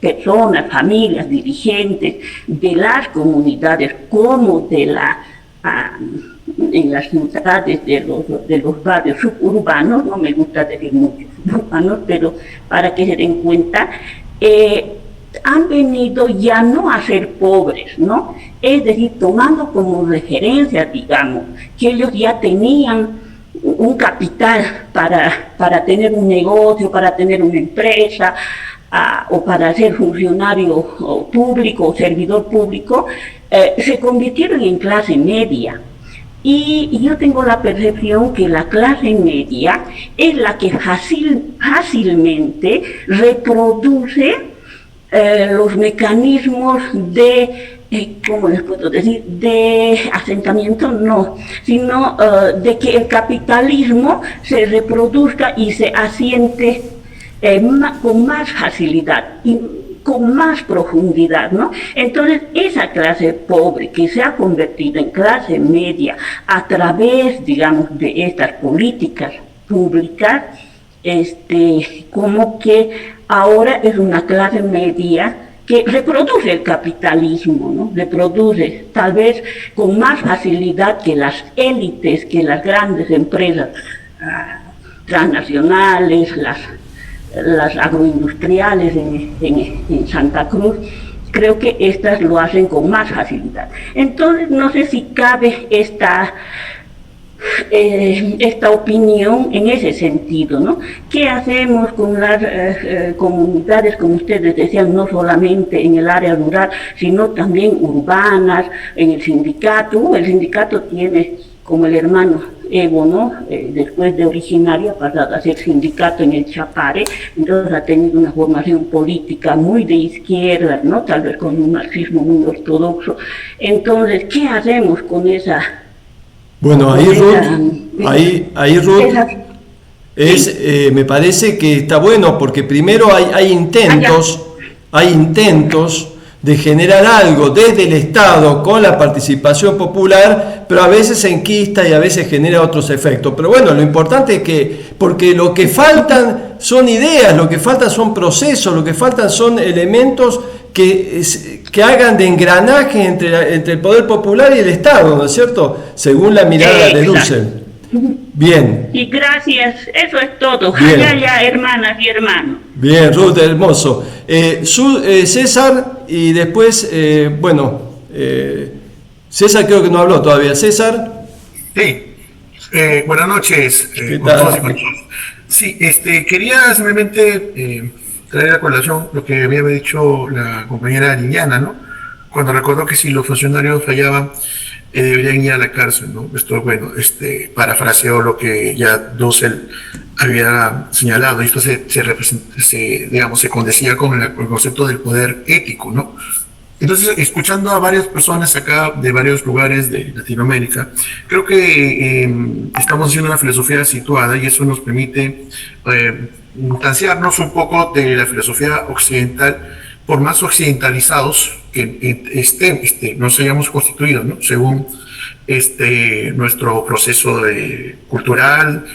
personas, familias, dirigentes de las comunidades como en las ciudades de los barrios suburbanos, no me gusta decir mucho suburbanos, pero para que se den cuenta, han venido ya no a ser pobres, ¿no? Es decir, tomando como referencia, digamos, que ellos ya tenían un capital para tener un negocio, para tener una empresa, o para ser funcionario público o servidor público, se convirtieron en clase media. Y yo tengo la percepción que la clase media es la que fácilmente reproduce los mecanismos de, ¿cómo les puedo decir?, de asentamiento, no, sino de que el capitalismo se reproduzca y se asiente con más facilidad y con más profundidad, ¿no? Entonces, esa clase pobre que se ha convertido en clase media a través, digamos, de estas políticas públicas, como que ahora es una clase media que reproduce el capitalismo, ¿no? Reproduce tal vez con más facilidad que las élites, que las grandes empresas transnacionales, las agroindustriales en Santa Cruz. Creo que estas lo hacen con más facilidad. Entonces, no sé si cabe esta opinión en ese sentido, ¿no? ¿Qué hacemos con las comunidades, como ustedes decían, no solamente en el área rural, sino también urbanas, en el sindicato? El sindicato tiene, como el hermano Evo, ¿no? Después de originario ha pasado a ser sindicato en el Chapare, entonces ha tenido una formación política muy de izquierda, ¿no? Tal vez con un marxismo muy ortodoxo. Entonces, ¿qué hacemos con esa? Bueno, ahí Ruth, me parece que está bueno, porque primero hay intentos de generar algo desde el Estado con la participación popular, pero a veces se enquista y a veces genera otros efectos. Pero bueno, lo importante es que, porque lo que faltan son ideas, lo que faltan son procesos, lo que faltan son elementos que hagan de engranaje entre el poder popular y el Estado, ¿no es cierto? Según la mirada de Dussel. Bien. Y gracias, eso es todo. Bien. Ya, hermanas y hermanos. Bien, Ruth, hermoso. César, y después, César creo que no habló todavía. César. Sí, buenas noches. ¿Qué tal? Sí, quería simplemente traer a colación lo que había dicho la compañera Liliana, ¿no? Cuando recordó que si los funcionarios fallaban, deberían ir a la cárcel, ¿no? Esto, bueno, parafraseó lo que ya Dussel había señalado, y esto se condecía con el concepto del poder ético, ¿no? Entonces, escuchando a varias personas acá de varios lugares de Latinoamérica, creo que estamos haciendo una filosofía situada, y eso nos permite distanciarnos un poco de la filosofía occidental, por más occidentalizados que nos hayamos constituido, ¿no? Según nuestro proceso cultural,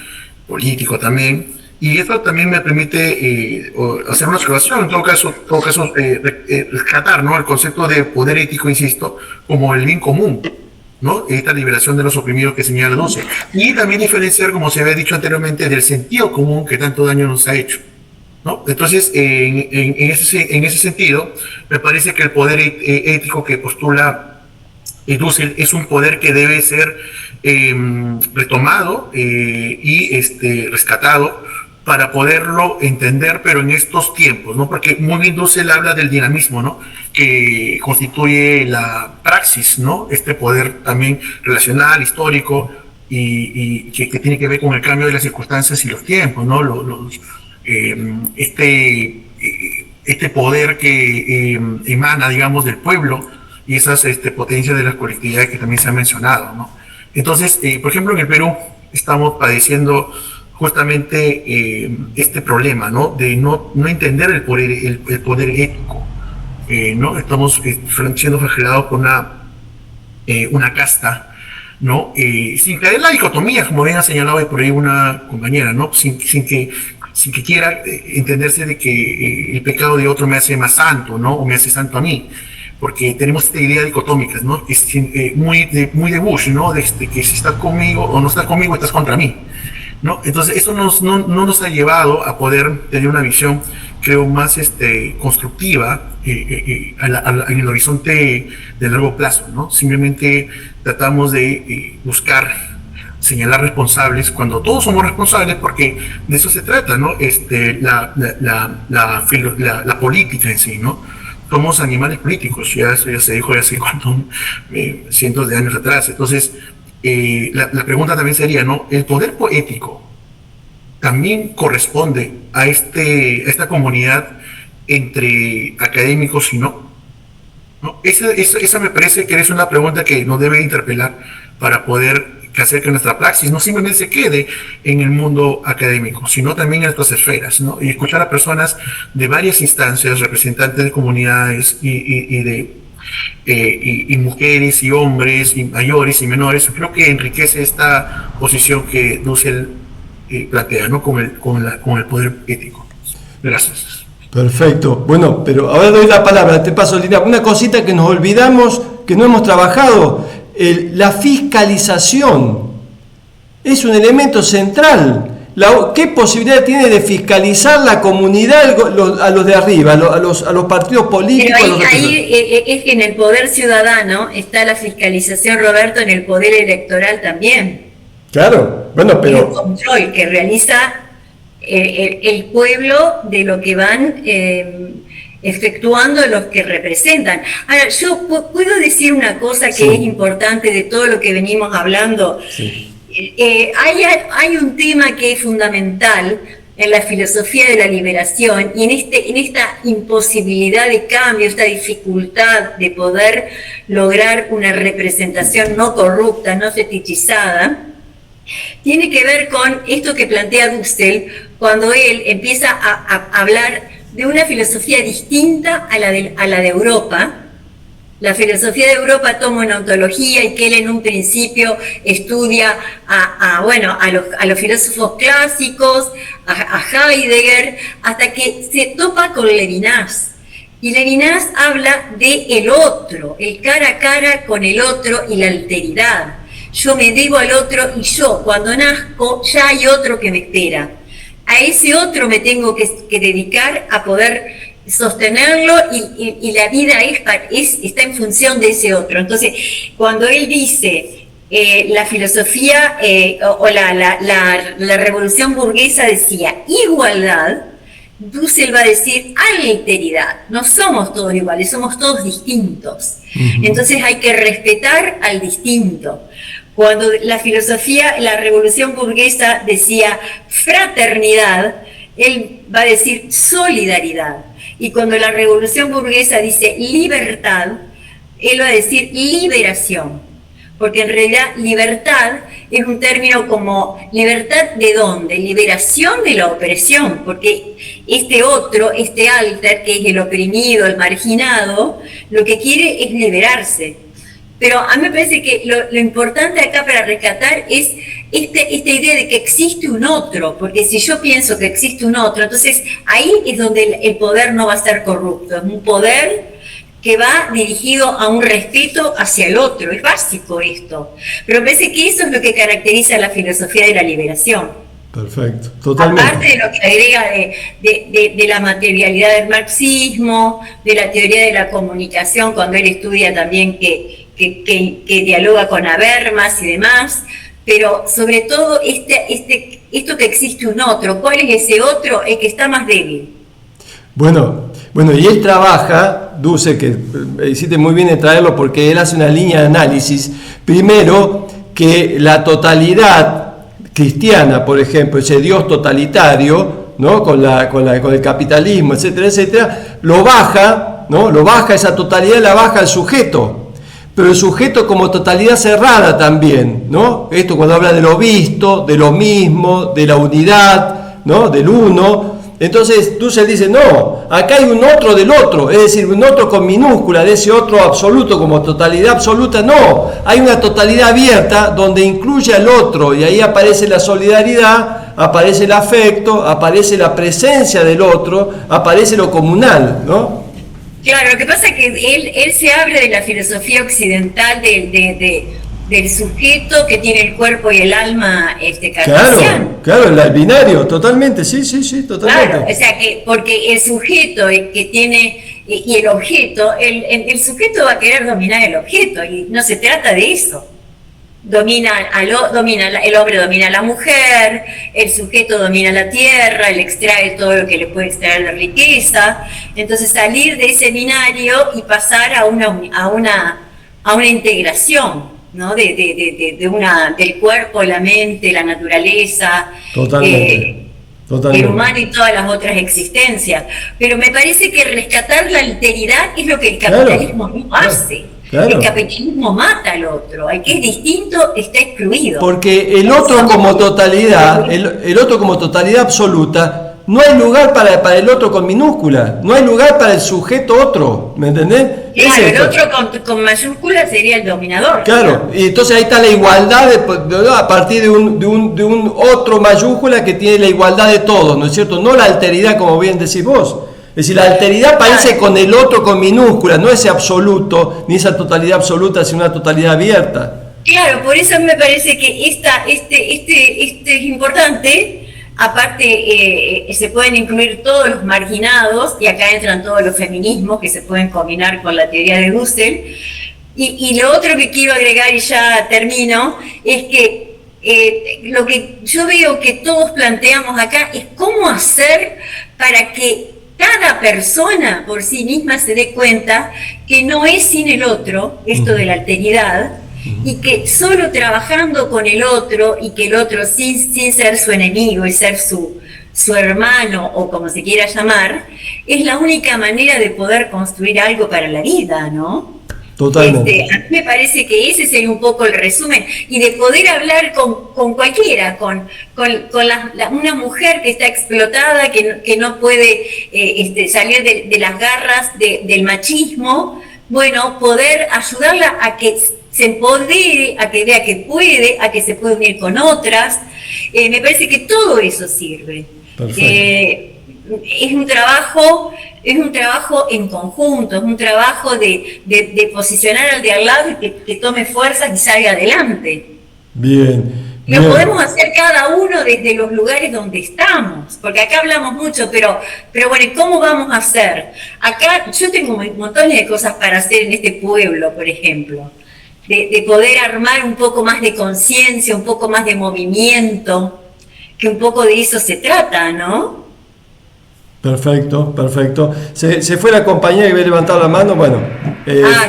político también. Y esto también me permite hacer una observación, en todo caso rescatar, ¿no?, el concepto de poder ético, insisto, como el bien común, ¿no? Esta liberación de los oprimidos que señala Dussel. Y también diferenciar, como se había dicho anteriormente, del sentido común que tanto daño nos ha hecho, ¿no? Entonces, en ese sentido, me parece que el poder ético que postula Dussel es un poder que debe ser retomado y rescatado para poderlo entender, pero en estos tiempos, ¿no? Porque muy bien Dussel habla del dinamismo, ¿no?, que constituye la praxis, ¿no? Este poder también relacional, histórico, y que tiene que ver con el cambio de las circunstancias y los tiempos, ¿no? Este poder que emana, digamos, del pueblo, y esas potencias de las colectividades que también se han mencionado, ¿no? Entonces, por ejemplo, en el Perú estamos padeciendo justamente este problema, ¿no?, de no entender el poder ético, ¿no? Estamos siendo flagelados por una casta, ¿no? Sin caer en la dicotomía, como bien ha señalado por ahí una compañera, ¿no? Sin que quiera entenderse de que el pecado de otro me hace más santo, ¿no?, o me hace santo a mí, porque tenemos esta idea dicotómica, ¿no?, muy de Bush, ¿no?, de que si estás conmigo o no estás conmigo, estás contra mí, ¿no? Entonces eso no nos ha llevado a poder tener una visión, creo, más constructiva en el horizonte de largo plazo, ¿no? Simplemente tratamos de buscar señalar responsables cuando todos somos responsables, porque de eso se trata, ¿no? La política en sí, ¿no? Somos animales políticos, eso ya se dijo hace cientos de años atrás. Entonces, la pregunta también sería, ¿no? ¿El poder poético también corresponde a esta comunidad entre académicos y no? ¿No? Esa me parece que es una pregunta que nos debe interpelar para poder hacer que nuestra praxis no simplemente se quede en el mundo académico, sino también en otras esferas, ¿no? Y escuchar a personas de varias instancias, representantes de comunidades y mujeres y hombres y mayores y menores, creo que enriquece esta posición que Dussel plantea, ¿no? con el poder ético. Gracias. Perfecto. Bueno, pero ahora doy la palabra, te paso, Lina. Una cosita que nos olvidamos, que no hemos trabajado, la fiscalización es un elemento central. ¿Qué posibilidad tiene de fiscalizar la comunidad a los de arriba, a los partidos políticos? Pero ahí es que en el poder ciudadano está la fiscalización, Roberto, en el poder electoral también. Claro, bueno, pero... El control que realiza el pueblo de lo que van efectuando los que representan. Ahora, yo puedo decir una cosa que es importante de todo lo que venimos hablando. Sí. Hay un tema que es fundamental en la filosofía de la liberación y en esta imposibilidad de cambio, esta dificultad de poder lograr una representación no corrupta, no fetichizada, tiene que ver con esto que plantea Dussel cuando él empieza a hablar de una filosofía distinta a la de Europa. La filosofía de Europa toma una ontología y que él en un principio estudia a los filósofos clásicos, a Heidegger, hasta que se topa con Levinas. Y Levinas habla de el otro, el cara a cara con el otro y la alteridad. Yo me debo al otro y yo, cuando nazco, ya hay otro que me espera. A ese otro me tengo que dedicar a poder sostenerlo y la vida está en función de ese otro. Entonces, cuando él dice la filosofía o la revolución burguesa decía igualdad, Dussel va a decir alteridad. No somos todos iguales, somos todos distintos. Entonces hay que respetar al distinto. Cuando la revolución burguesa decía fraternidad, él va a decir solidaridad. Y cuando la revolución burguesa dice libertad, él va a decir liberación. Porque en realidad libertad es un término como libertad ¿de dónde? Liberación de la opresión, porque este otro, este alter, que es el oprimido, el marginado, lo que quiere es liberarse. Pero a mí me parece que lo importante acá para rescatar es esta idea de que existe un otro, porque si yo pienso que existe un otro, entonces ahí es donde el poder no va a ser corrupto, es un poder que va dirigido a un respeto hacia el otro, es básico esto. Pero me parece que eso es lo que caracteriza la filosofía de la liberación. Perfecto, totalmente. Aparte de lo que agrega de la materialidad del marxismo, de la teoría de la comunicación, cuando él estudia también que dialoga con Habermas y demás, pero sobre todo esto que existe un otro. ¿Cuál es ese otro? El que está más débil. Bueno, y él trabaja, Dussel, que hiciste muy bien en traerlo porque él hace una línea de análisis. Primero, que la totalidad cristiana, por ejemplo, ese Dios totalitario, ¿no? con el capitalismo, etcétera, etcétera, lo baja, ¿no? Esa totalidad la baja al sujeto. Pero el sujeto como totalidad cerrada también, ¿no? Esto cuando habla de lo visto, de lo mismo, de la unidad, ¿no? Del uno. Entonces Dussel dice, no, acá hay un otro del otro, es decir, un otro con minúscula, de ese otro absoluto como totalidad absoluta, no, hay una totalidad abierta donde incluye al otro y ahí aparece la solidaridad, aparece el afecto, aparece la presencia del otro, aparece lo comunal, ¿no? Claro, lo que pasa es que él se abre de la filosofía occidental del sujeto que tiene el cuerpo y el alma cartesiano. Claro, el binario, totalmente, sí, totalmente. Claro, o sea que porque el sujeto que tiene y el objeto, el sujeto va a querer dominar el objeto y no se trata de eso. el hombre domina a la mujer, el sujeto domina la tierra, él extrae todo lo que le puede extraer la riqueza. Entonces salir de ese binario y pasar a una integración, ¿no? Del cuerpo, la mente, la naturaleza, Totalmente. el humano y todas las otras existencias. Pero me parece que rescatar la alteridad es lo que el capitalismo no hace. Claro. El capitalismo mata al otro, el que es distinto está excluido. Porque el otro como totalidad, el otro como totalidad absoluta, no hay lugar para el otro con minúscula, no hay lugar para el sujeto otro, ¿me entendés? Claro, el otro con mayúscula sería el dominador. Claro, y entonces ahí está la igualdad a partir de un otro mayúscula que tiene la igualdad de todos, ¿no es cierto? No la alteridad como bien decís vos. Es decir, la alteridad aparece con el otro con minúscula, no ese absoluto, ni esa totalidad absoluta, sino una totalidad abierta. Claro, por eso me parece que este es importante. Aparte, se pueden incluir todos los marginados, y acá entran todos los feminismos que se pueden combinar con la teoría de Dussel. Y lo otro que quiero agregar, y ya termino, es que lo que yo veo que todos planteamos acá es cómo hacer para que cada persona por sí misma se dé cuenta que no es sin el otro, esto de la alteridad, y que solo trabajando con el otro, y que el otro sin ser su enemigo y ser su hermano, o como se quiera llamar, es la única manera de poder construir algo para la vida, ¿no? Totalmente. A mí me parece que ese sería un poco el resumen, y de poder hablar con cualquiera, con una mujer que está explotada, que no puede salir de las garras del machismo. Bueno, poder ayudarla a que se empodere, a que vea que puede, a que se puede unir con otras. Me parece que todo eso sirve. Es un trabajo en conjunto, es un trabajo de posicionar al de al lado y que tome fuerzas y salga adelante. Bien. Lo podemos hacer cada uno desde los lugares donde estamos, porque acá hablamos mucho, pero bueno, ¿cómo vamos a hacer? Acá yo tengo montones de cosas para hacer en este pueblo, por ejemplo, de poder armar un poco más de conciencia, un poco más de movimiento, que un poco de eso se trata, ¿no? Perfecto, perfecto. Se fue la compañía que había levantado la mano. Bueno,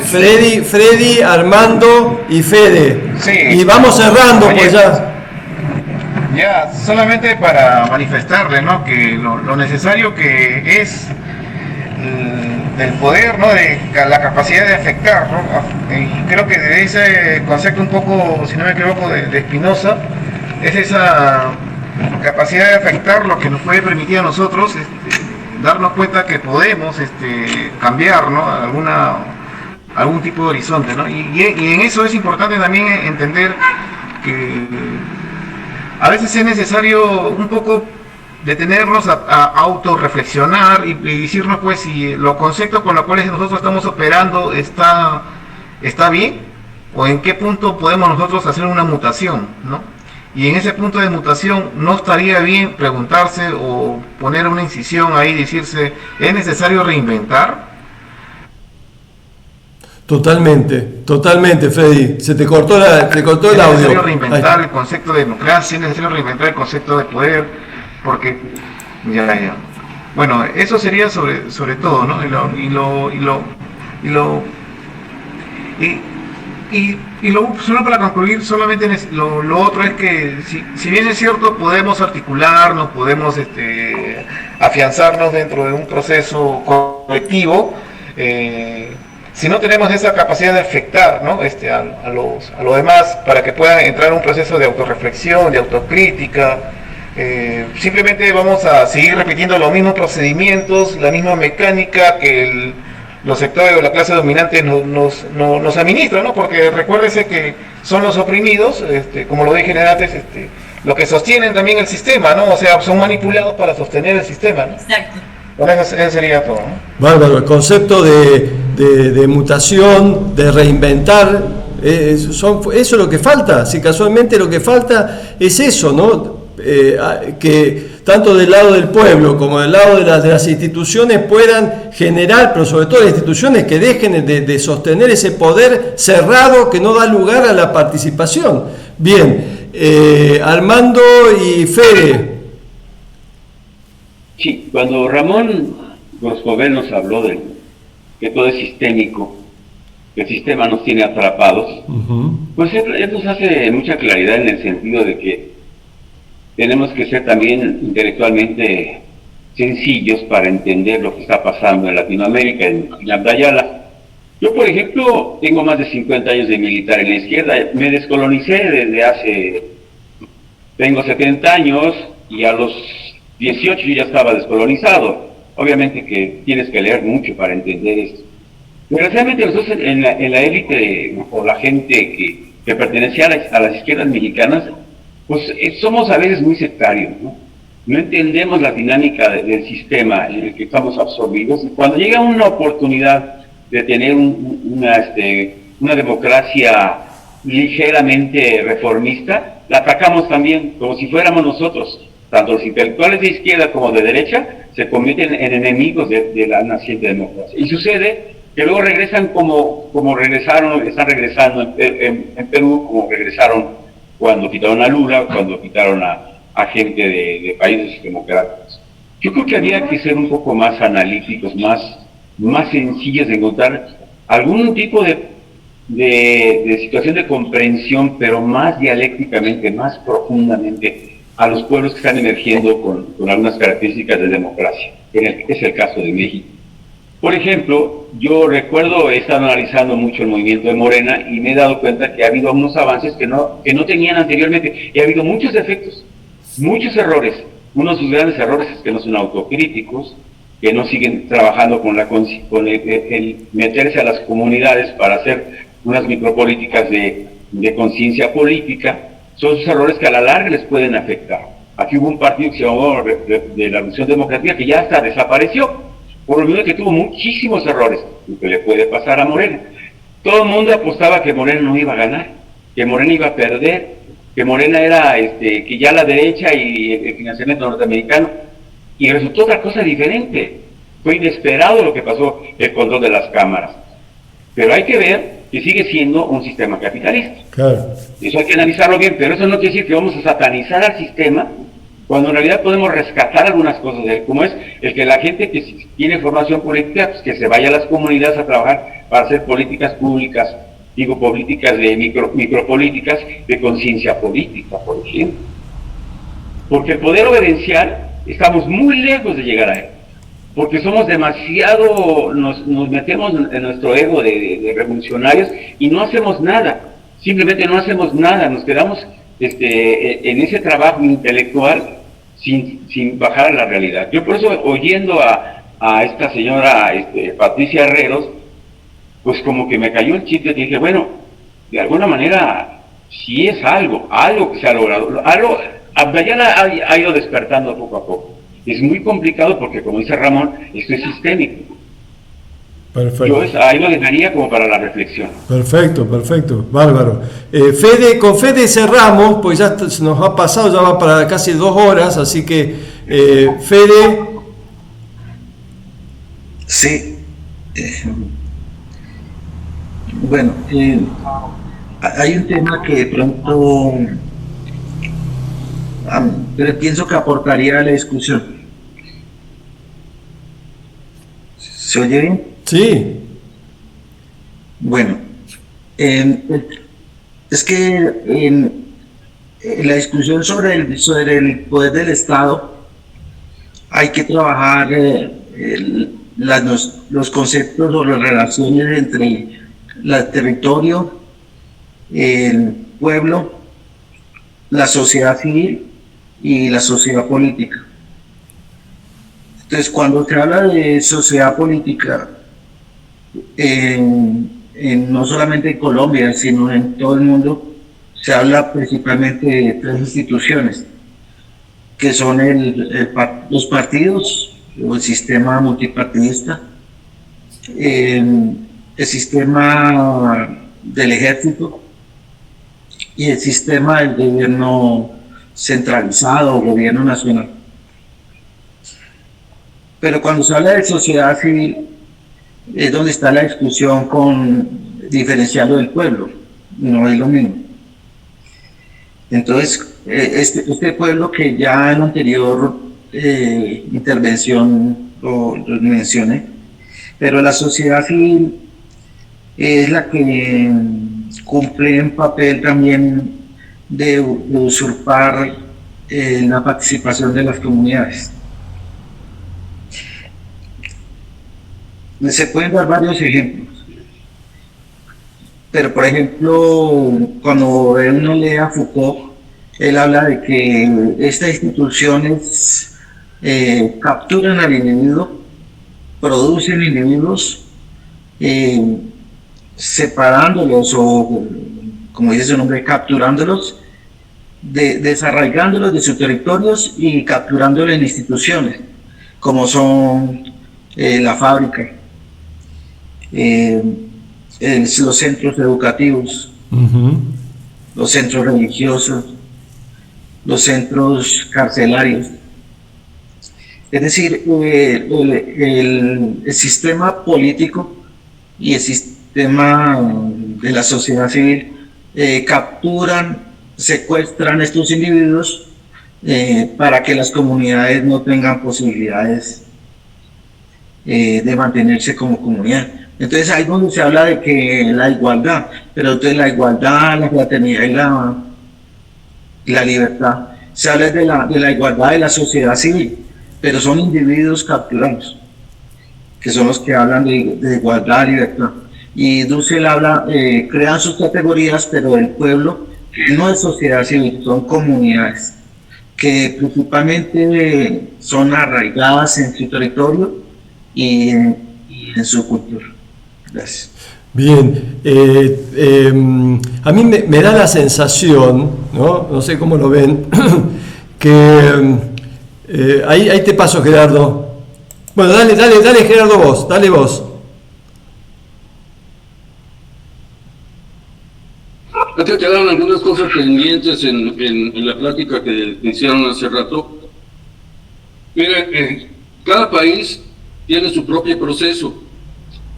Freddy, Armando y Fede. Sí. Y vamos cerrando, pues ya. Ya, solamente para manifestarle, ¿no?, que lo necesario que es del poder, ¿no?, de la capacidad de afectar, ¿no? Y creo que de ese concepto un poco, si no me equivoco, de Spinoza, es esa capacidad de afectar lo que nos puede permitir a nosotros darnos cuenta que podemos cambiar, ¿no?, algún tipo de horizonte, ¿no? Y en eso es importante también entender que a veces es necesario un poco detenernos a autorreflexionar y decirnos, pues, si los conceptos con los cuales nosotros estamos operando está bien, o en qué punto podemos nosotros hacer una mutación, ¿no? Y en ese punto de mutación no estaría bien preguntarse o poner una incisión ahí, decirse, ¿es necesario reinventar? Totalmente, Freddy. Se te cortó el audio. Es necesario reinventar el concepto de democracia, es necesario reinventar el concepto de poder, porque bueno, eso sería sobre todo, ¿no? Y solo para concluir, solamente lo otro es que si bien es cierto, podemos articularnos, podemos afianzarnos dentro de un proceso colectivo, si no tenemos esa capacidad de afectar, ¿no?, a los demás, para que puedan entrar en un proceso de autorreflexión, de autocrítica, simplemente vamos a seguir repitiendo los mismos procedimientos, la misma mecánica que los sectores de la clase dominante nos administran, ¿no? Porque recuérdese que son los oprimidos, como lo dije antes, los que sostienen también el sistema, ¿no? O sea, son manipulados para sostener el sistema, ¿no? Exacto. Bueno, eso sería todo, ¿no? Bárbaro, el concepto de mutación, de reinventar, eso es lo que falta. Si casualmente lo que falta es eso, ¿no? Que tanto del lado del pueblo como del lado de las instituciones, puedan generar, pero sobre todo las instituciones, que dejen de sostener ese poder cerrado que no da lugar a la participación. Bien, Armando y Fede. Sí, cuando Ramón Groscovel nos habló de que todo es sistémico, que el sistema nos tiene atrapados, pues él nos hace mucha claridad en el sentido de que tenemos que ser también intelectualmente sencillos para entender lo que está pasando en Latinoamérica, en Abdayala. Yo, por ejemplo, tengo más de 50 años de militar en la izquierda, me descolonicé tengo 70 años y a los 18 yo ya estaba descolonizado. Obviamente que tienes que leer mucho para entender esto. Desgraciadamente nosotros en la élite o la gente que pertenecía a las izquierdas mexicanas, pues somos a veces muy sectarios, ¿no? No entendemos la dinámica del sistema en el que estamos absorbidos. Y cuando llega una oportunidad de tener una democracia ligeramente reformista, la atacamos también, como si fuéramos nosotros. Tanto los intelectuales de izquierda como de derecha se convierten en enemigos de la naciente democracia. Y sucede que luego regresan como regresaron, están regresando en Perú, como regresaron cuando quitaron a Lula, cuando quitaron a gente de países democráticos. Yo creo que había que ser un poco más analíticos, más sencillos de encontrar algún tipo de situación de comprensión, pero más dialécticamente, más profundamente, a los pueblos que están emergiendo con algunas características de democracia, que es el caso de México. Por ejemplo, yo recuerdo, he estado analizando mucho el movimiento de Morena y me he dado cuenta que ha habido unos avances que no tenían anteriormente, y ha habido muchos defectos, muchos errores. Uno de sus grandes errores es que no son autocríticos, que no siguen trabajando con el meterse a las comunidades para hacer unas micropolíticas de conciencia política. Son esos errores que a la larga les pueden afectar. Aquí hubo un partido que se llamó de la Revolución Democrática que ya hasta desapareció, por lo menos que tuvo muchísimos errores, lo que le puede pasar a Morena. Todo el mundo apostaba que Morena no iba a ganar, que Morena iba a perder, que Morena era que ya la derecha y el financiamiento norteamericano, y resultó otra cosa diferente. Fue inesperado lo que pasó, el control de las cámaras. Pero hay que ver que sigue siendo un sistema capitalista. Claro. Eso hay que analizarlo bien, pero eso no quiere decir que vamos a satanizar al sistema, cuando en realidad podemos rescatar algunas cosas de él, como es el que la gente que tiene formación política, pues que se vaya a las comunidades a trabajar para hacer políticas públicas, digo políticas de micropolíticas de conciencia política, por ejemplo. Porque el poder obediencial, estamos muy lejos de llegar a él, porque somos demasiado, nos metemos en nuestro ego de revolucionarios y no hacemos nada, simplemente no hacemos nada, nos quedamos en ese trabajo intelectual sin bajar a la realidad. Yo por eso, oyendo a esta señora Patricia Herreros, pues como que me cayó el chiste y dije, bueno, de alguna manera sí es algo que se ha logrado, Abdayala ha ido despertando poco a poco. Es muy complicado porque, como dice Ramón, esto es sistémico. Perfecto. Yo ahí lo dejaría como para la reflexión. Perfecto, bárbaro. Con Fede cerramos, pues ya se nos ha pasado, ya va para casi 2 horas, así que Fede. Sí. Bueno, hay un tema que de pronto pero pienso que aportaría a la discusión. ¿Se oye bien? Sí. Bueno, es que en la discusión sobre el poder del Estado hay que trabajar los conceptos o las relaciones entre el territorio, el pueblo, la sociedad civil y la sociedad política. Entonces, cuando se habla de sociedad política, no solamente en Colombia, sino en todo el mundo, se habla principalmente de 3 instituciones, que son los partidos, o el sistema multipartidista, el sistema del ejército y el sistema del gobierno centralizado o gobierno nacional. Pero cuando se habla de sociedad civil, es donde está la discusión con diferenciarlo del pueblo, no es lo mismo. Entonces, este pueblo que ya en la anterior intervención lo mencioné, pero la sociedad civil es la que cumple un papel también de usurpar la participación de las comunidades. Se pueden dar varios ejemplos, pero por ejemplo, cuando uno lee a Foucault, él habla de que estas instituciones capturan al individuo, producen individuos, separándolos o, como dice su nombre, capturándolos, desarraigándolos de sus territorios y capturándolos en instituciones, como son la fábrica, los centros educativos, los centros religiosos, los centros carcelarios. Es decir, el sistema político y el sistema de la sociedad civil capturan, secuestran a estos individuos para que las comunidades no tengan posibilidades de mantenerse como comunidad. Entonces ahí es donde se habla de que la igualdad, pero entonces la igualdad, la fraternidad y la libertad, se habla de la igualdad de la sociedad civil, pero son individuos capturados, que son los que hablan de igualdad y libertad. Y Dussel habla, crean sus categorías, pero el pueblo no es sociedad civil, son comunidades, que principalmente son arraigadas en su territorio y en su cultura. Gracias. Bien, a mí me da la sensación, no sé cómo lo ven, que ahí te paso, Gerardo. Bueno, dale Gerardo, dale vos. Acá quedaron algunas cosas pendientes en la plática que hicieron hace rato. Miren, cada país tiene su propio proceso.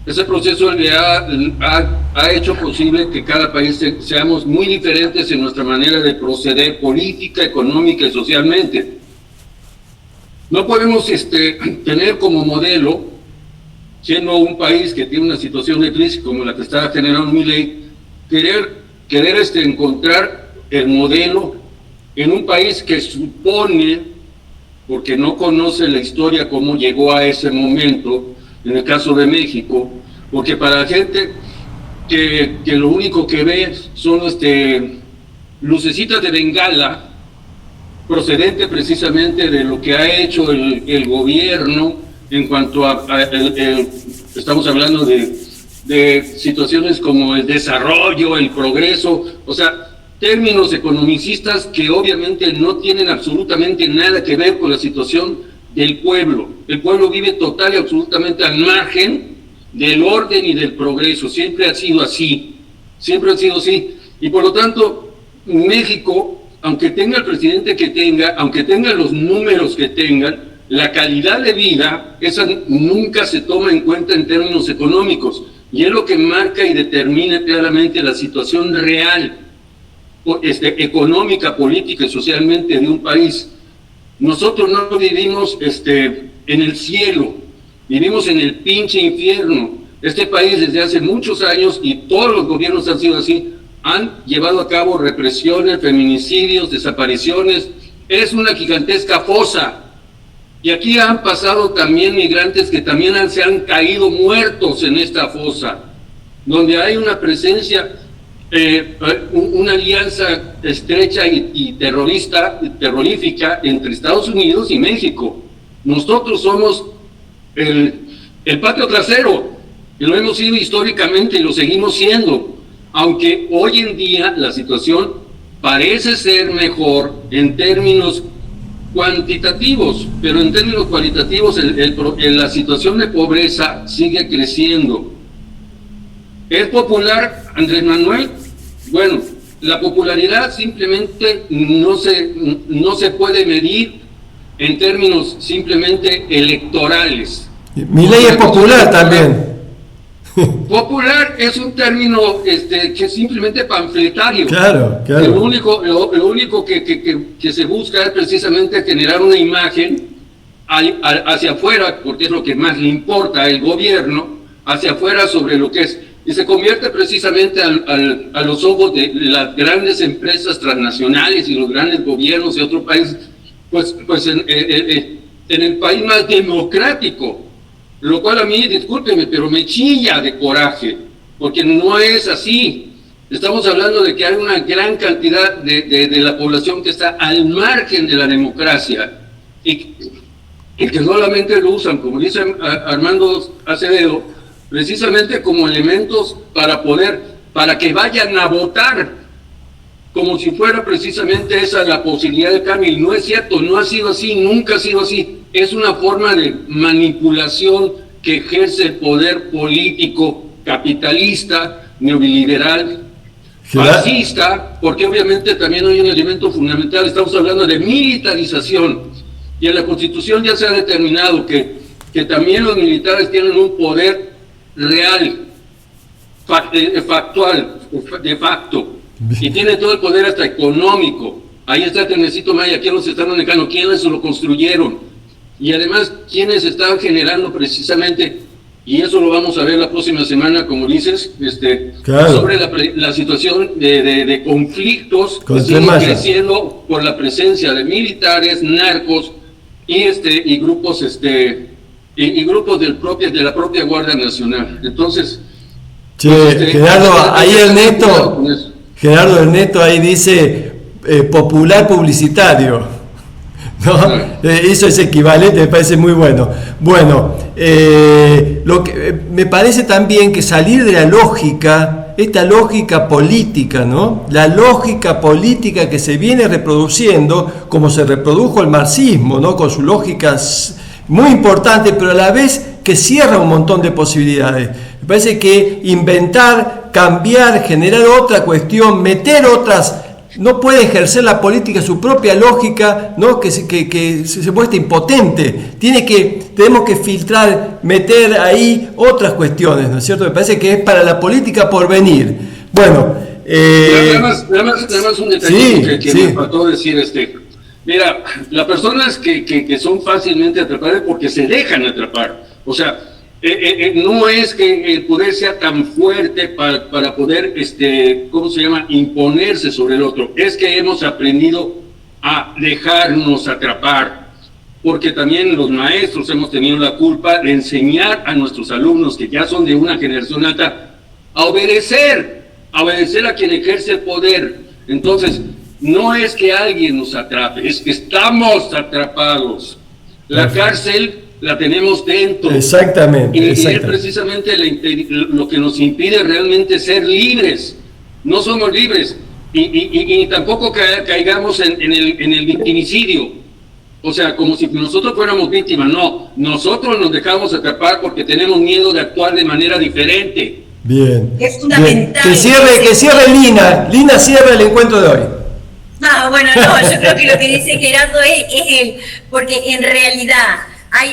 Ese proceso le ha hecho posible que cada país seamos muy diferentes en nuestra manera de proceder política, económica y socialmente. No podemos tener como modelo, siendo un país que tiene una situación de crisis como la que está generando Milei, querer encontrar el modelo en un país que supone, porque no conoce la historia cómo llegó a ese momento, en el caso de México, porque para la gente que lo único que ve son lucecitas de bengala, procedente precisamente de lo que ha hecho el gobierno en cuanto estamos hablando de situaciones como el desarrollo, el progreso, o sea, términos economicistas que obviamente no tienen absolutamente nada que ver con la situación del pueblo. El pueblo vive total y absolutamente al margen del orden y del progreso. Siempre ha sido así. Y por lo tanto, México, aunque tenga el presidente que tenga, aunque tenga los números que tengan, la calidad de vida, esa nunca se toma en cuenta en términos económicos. Y es lo que marca y determina claramente la situación real, económica, política y socialmente de un país. Nosotros no vivimos en el cielo, vivimos en el pinche infierno. Este país desde hace muchos años, y todos los gobiernos han sido así, han llevado a cabo represiones, feminicidios, desapariciones. Es una gigantesca fosa. Y aquí han pasado también migrantes que también se han caído muertos en esta fosa, donde hay una presencia, una alianza estrecha y terrorífica entre Estados Unidos y México. Nosotros somos el patio trasero, y lo hemos sido históricamente y lo seguimos siendo, aunque hoy en día la situación parece ser mejor en términos cuantitativos, pero en términos cualitativos la situación de pobreza sigue creciendo. ¿Es popular Andrés Manuel? Bueno, la popularidad simplemente no se puede medir en términos simplemente electorales. Mi ley es popular también. Popular es un término que es simplemente panfletario. Claro, claro. Lo único que se busca es precisamente generar una imagen hacia afuera, porque es lo que más le importa al gobierno, hacia afuera sobre lo que es. Y se convierte precisamente a los ojos de las grandes empresas transnacionales y los grandes gobiernos de otro país, pues en el país más democrático. Lo cual a mí, discúlpeme, pero me chilla de coraje, porque no es así. Estamos hablando de que hay una gran cantidad de la población que está al margen de la democracia y que solamente lo usan, como dice Armando Acevedo, precisamente como elementos para que vayan a votar, como si fuera precisamente esa la posibilidad de cambio. Y no es cierto, no ha sido así, nunca ha sido así. Es una forma de manipulación que ejerce el poder político capitalista, neoliberal, fascista, porque obviamente también hay un elemento fundamental. Estamos hablando de militarización, y en la Constitución ya se ha determinado que también los militares tienen un poder real, factual, de facto, y tienen todo el poder hasta económico. Ahí está el Trenecito Maya, ¿quiénes lo están manejando? ¿Quiénes lo construyeron? Y además, ¿quiénes están generando precisamente, y eso lo vamos a ver la próxima semana, como dices, claro, sobre la situación de conflictos que siguen creciendo por la presencia de militares, narcos y grupos y grupos de la propia Guardia Nacional. Entonces, Gerardo, ahí Ernesto ahí dice popular publicitario. ¿No? Eso es equivalente, me parece muy bueno. Bueno, lo que me parece también que salir de la lógica, esta lógica política, ¿no? La lógica política que se viene reproduciendo, como se reprodujo el marxismo, ¿no? Con sus lógicas muy importantes, pero a la vez que cierra un montón de posibilidades. Me parece que inventar, cambiar, generar otra cuestión, meter otras. No puede ejercer la política su propia lógica, ¿no? que se muestra impotente. Tenemos que filtrar, meter ahí otras cuestiones, ¿no es cierto? Me parece que es para la política por venir. Bueno. Nada más un detalle que me faltó decir. Mira, las personas que son fácilmente atrapadas porque se dejan atrapar. O sea, no es que el poder sea tan fuerte para poder, imponerse sobre el otro. Es que hemos aprendido a dejarnos atrapar, porque también los maestros hemos tenido la culpa de enseñar a nuestros alumnos, que ya son de una generación alta, a obedecer a quien ejerce el poder. Entonces, no es que alguien nos atrape, es que estamos atrapados. La cárcel la tenemos dentro. Exactamente. Y es precisamente lo que nos impide realmente ser libres. No somos libres. Y tampoco caigamos en el victimicidio. O sea, como si nosotros fuéramos víctimas. No, nosotros nos dejamos atrapar porque tenemos miedo de actuar de manera diferente. Bien. Es fundamental. Bien. Que cierre Lina. Lina cierra el encuentro de hoy. No, bueno, no, yo creo que lo que dice Gerardo es porque en realidad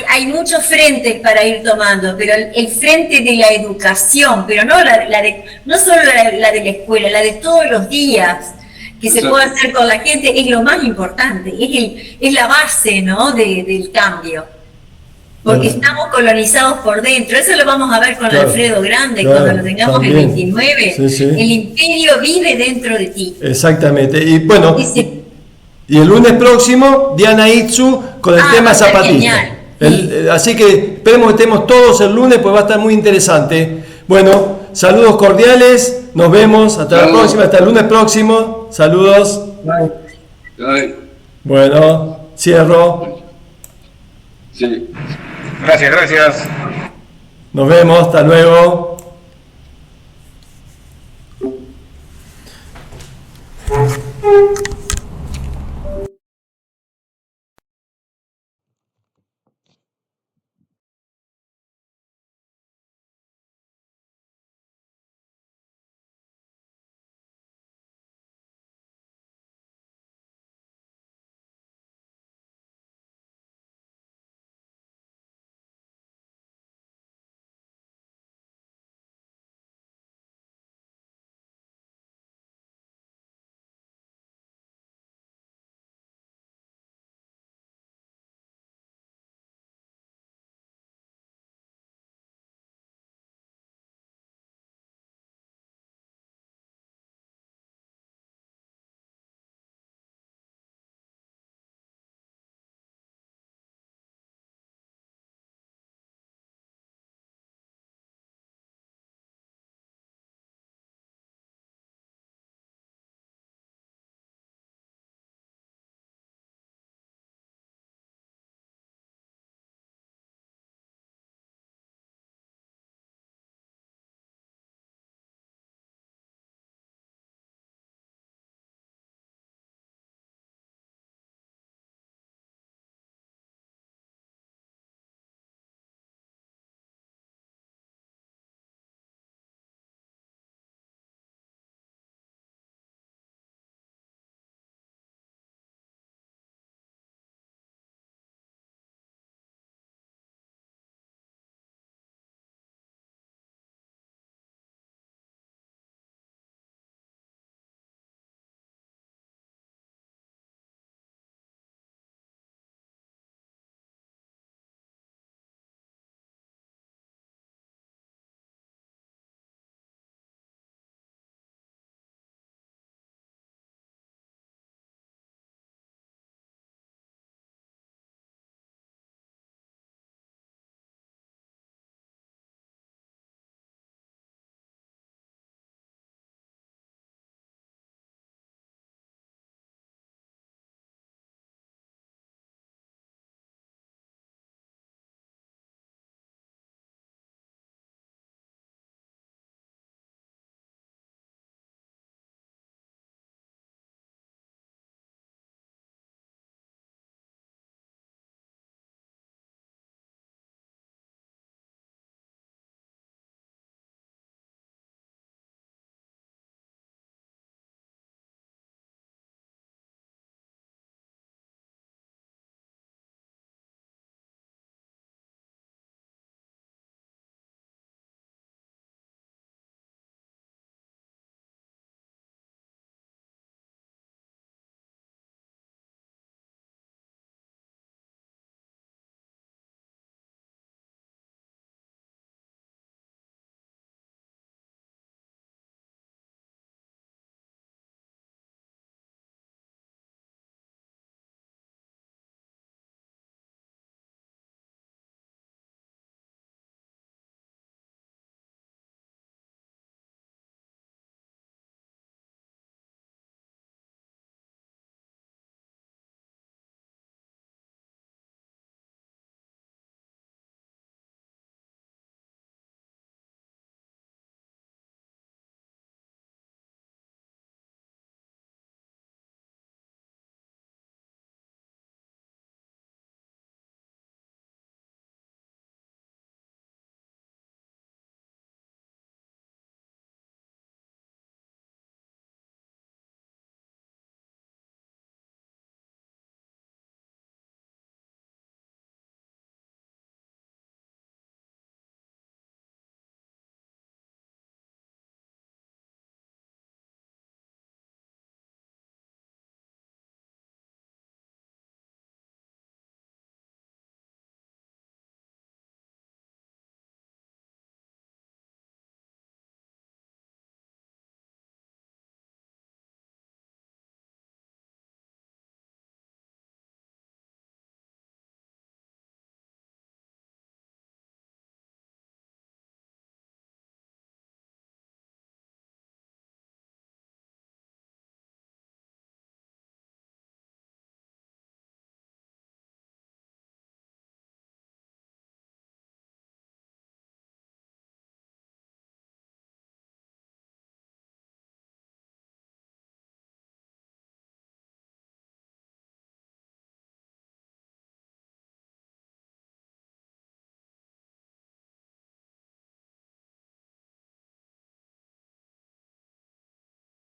hay muchos frentes para ir tomando, pero el frente de la educación, pero no no solo la de la escuela, la de todos los días que se puede hacer con la gente, es lo más importante, es la base, ¿no? del cambio. Porque estamos colonizados por dentro. Eso lo vamos a ver con Alfredo Grande, cuando lo tengamos también. El 29. Sí. El imperio vive dentro de ti. Exactamente. Y bueno, y el lunes próximo, Diana Itzu con el tema zapatista. Así que esperemos que estemos todos el lunes, pues va a estar muy interesante. Bueno, saludos cordiales. Nos vemos. Hasta la próxima. Hasta el lunes próximo. Saludos. Bye. Bueno, cierro. Sí. Gracias. Nos vemos, hasta luego.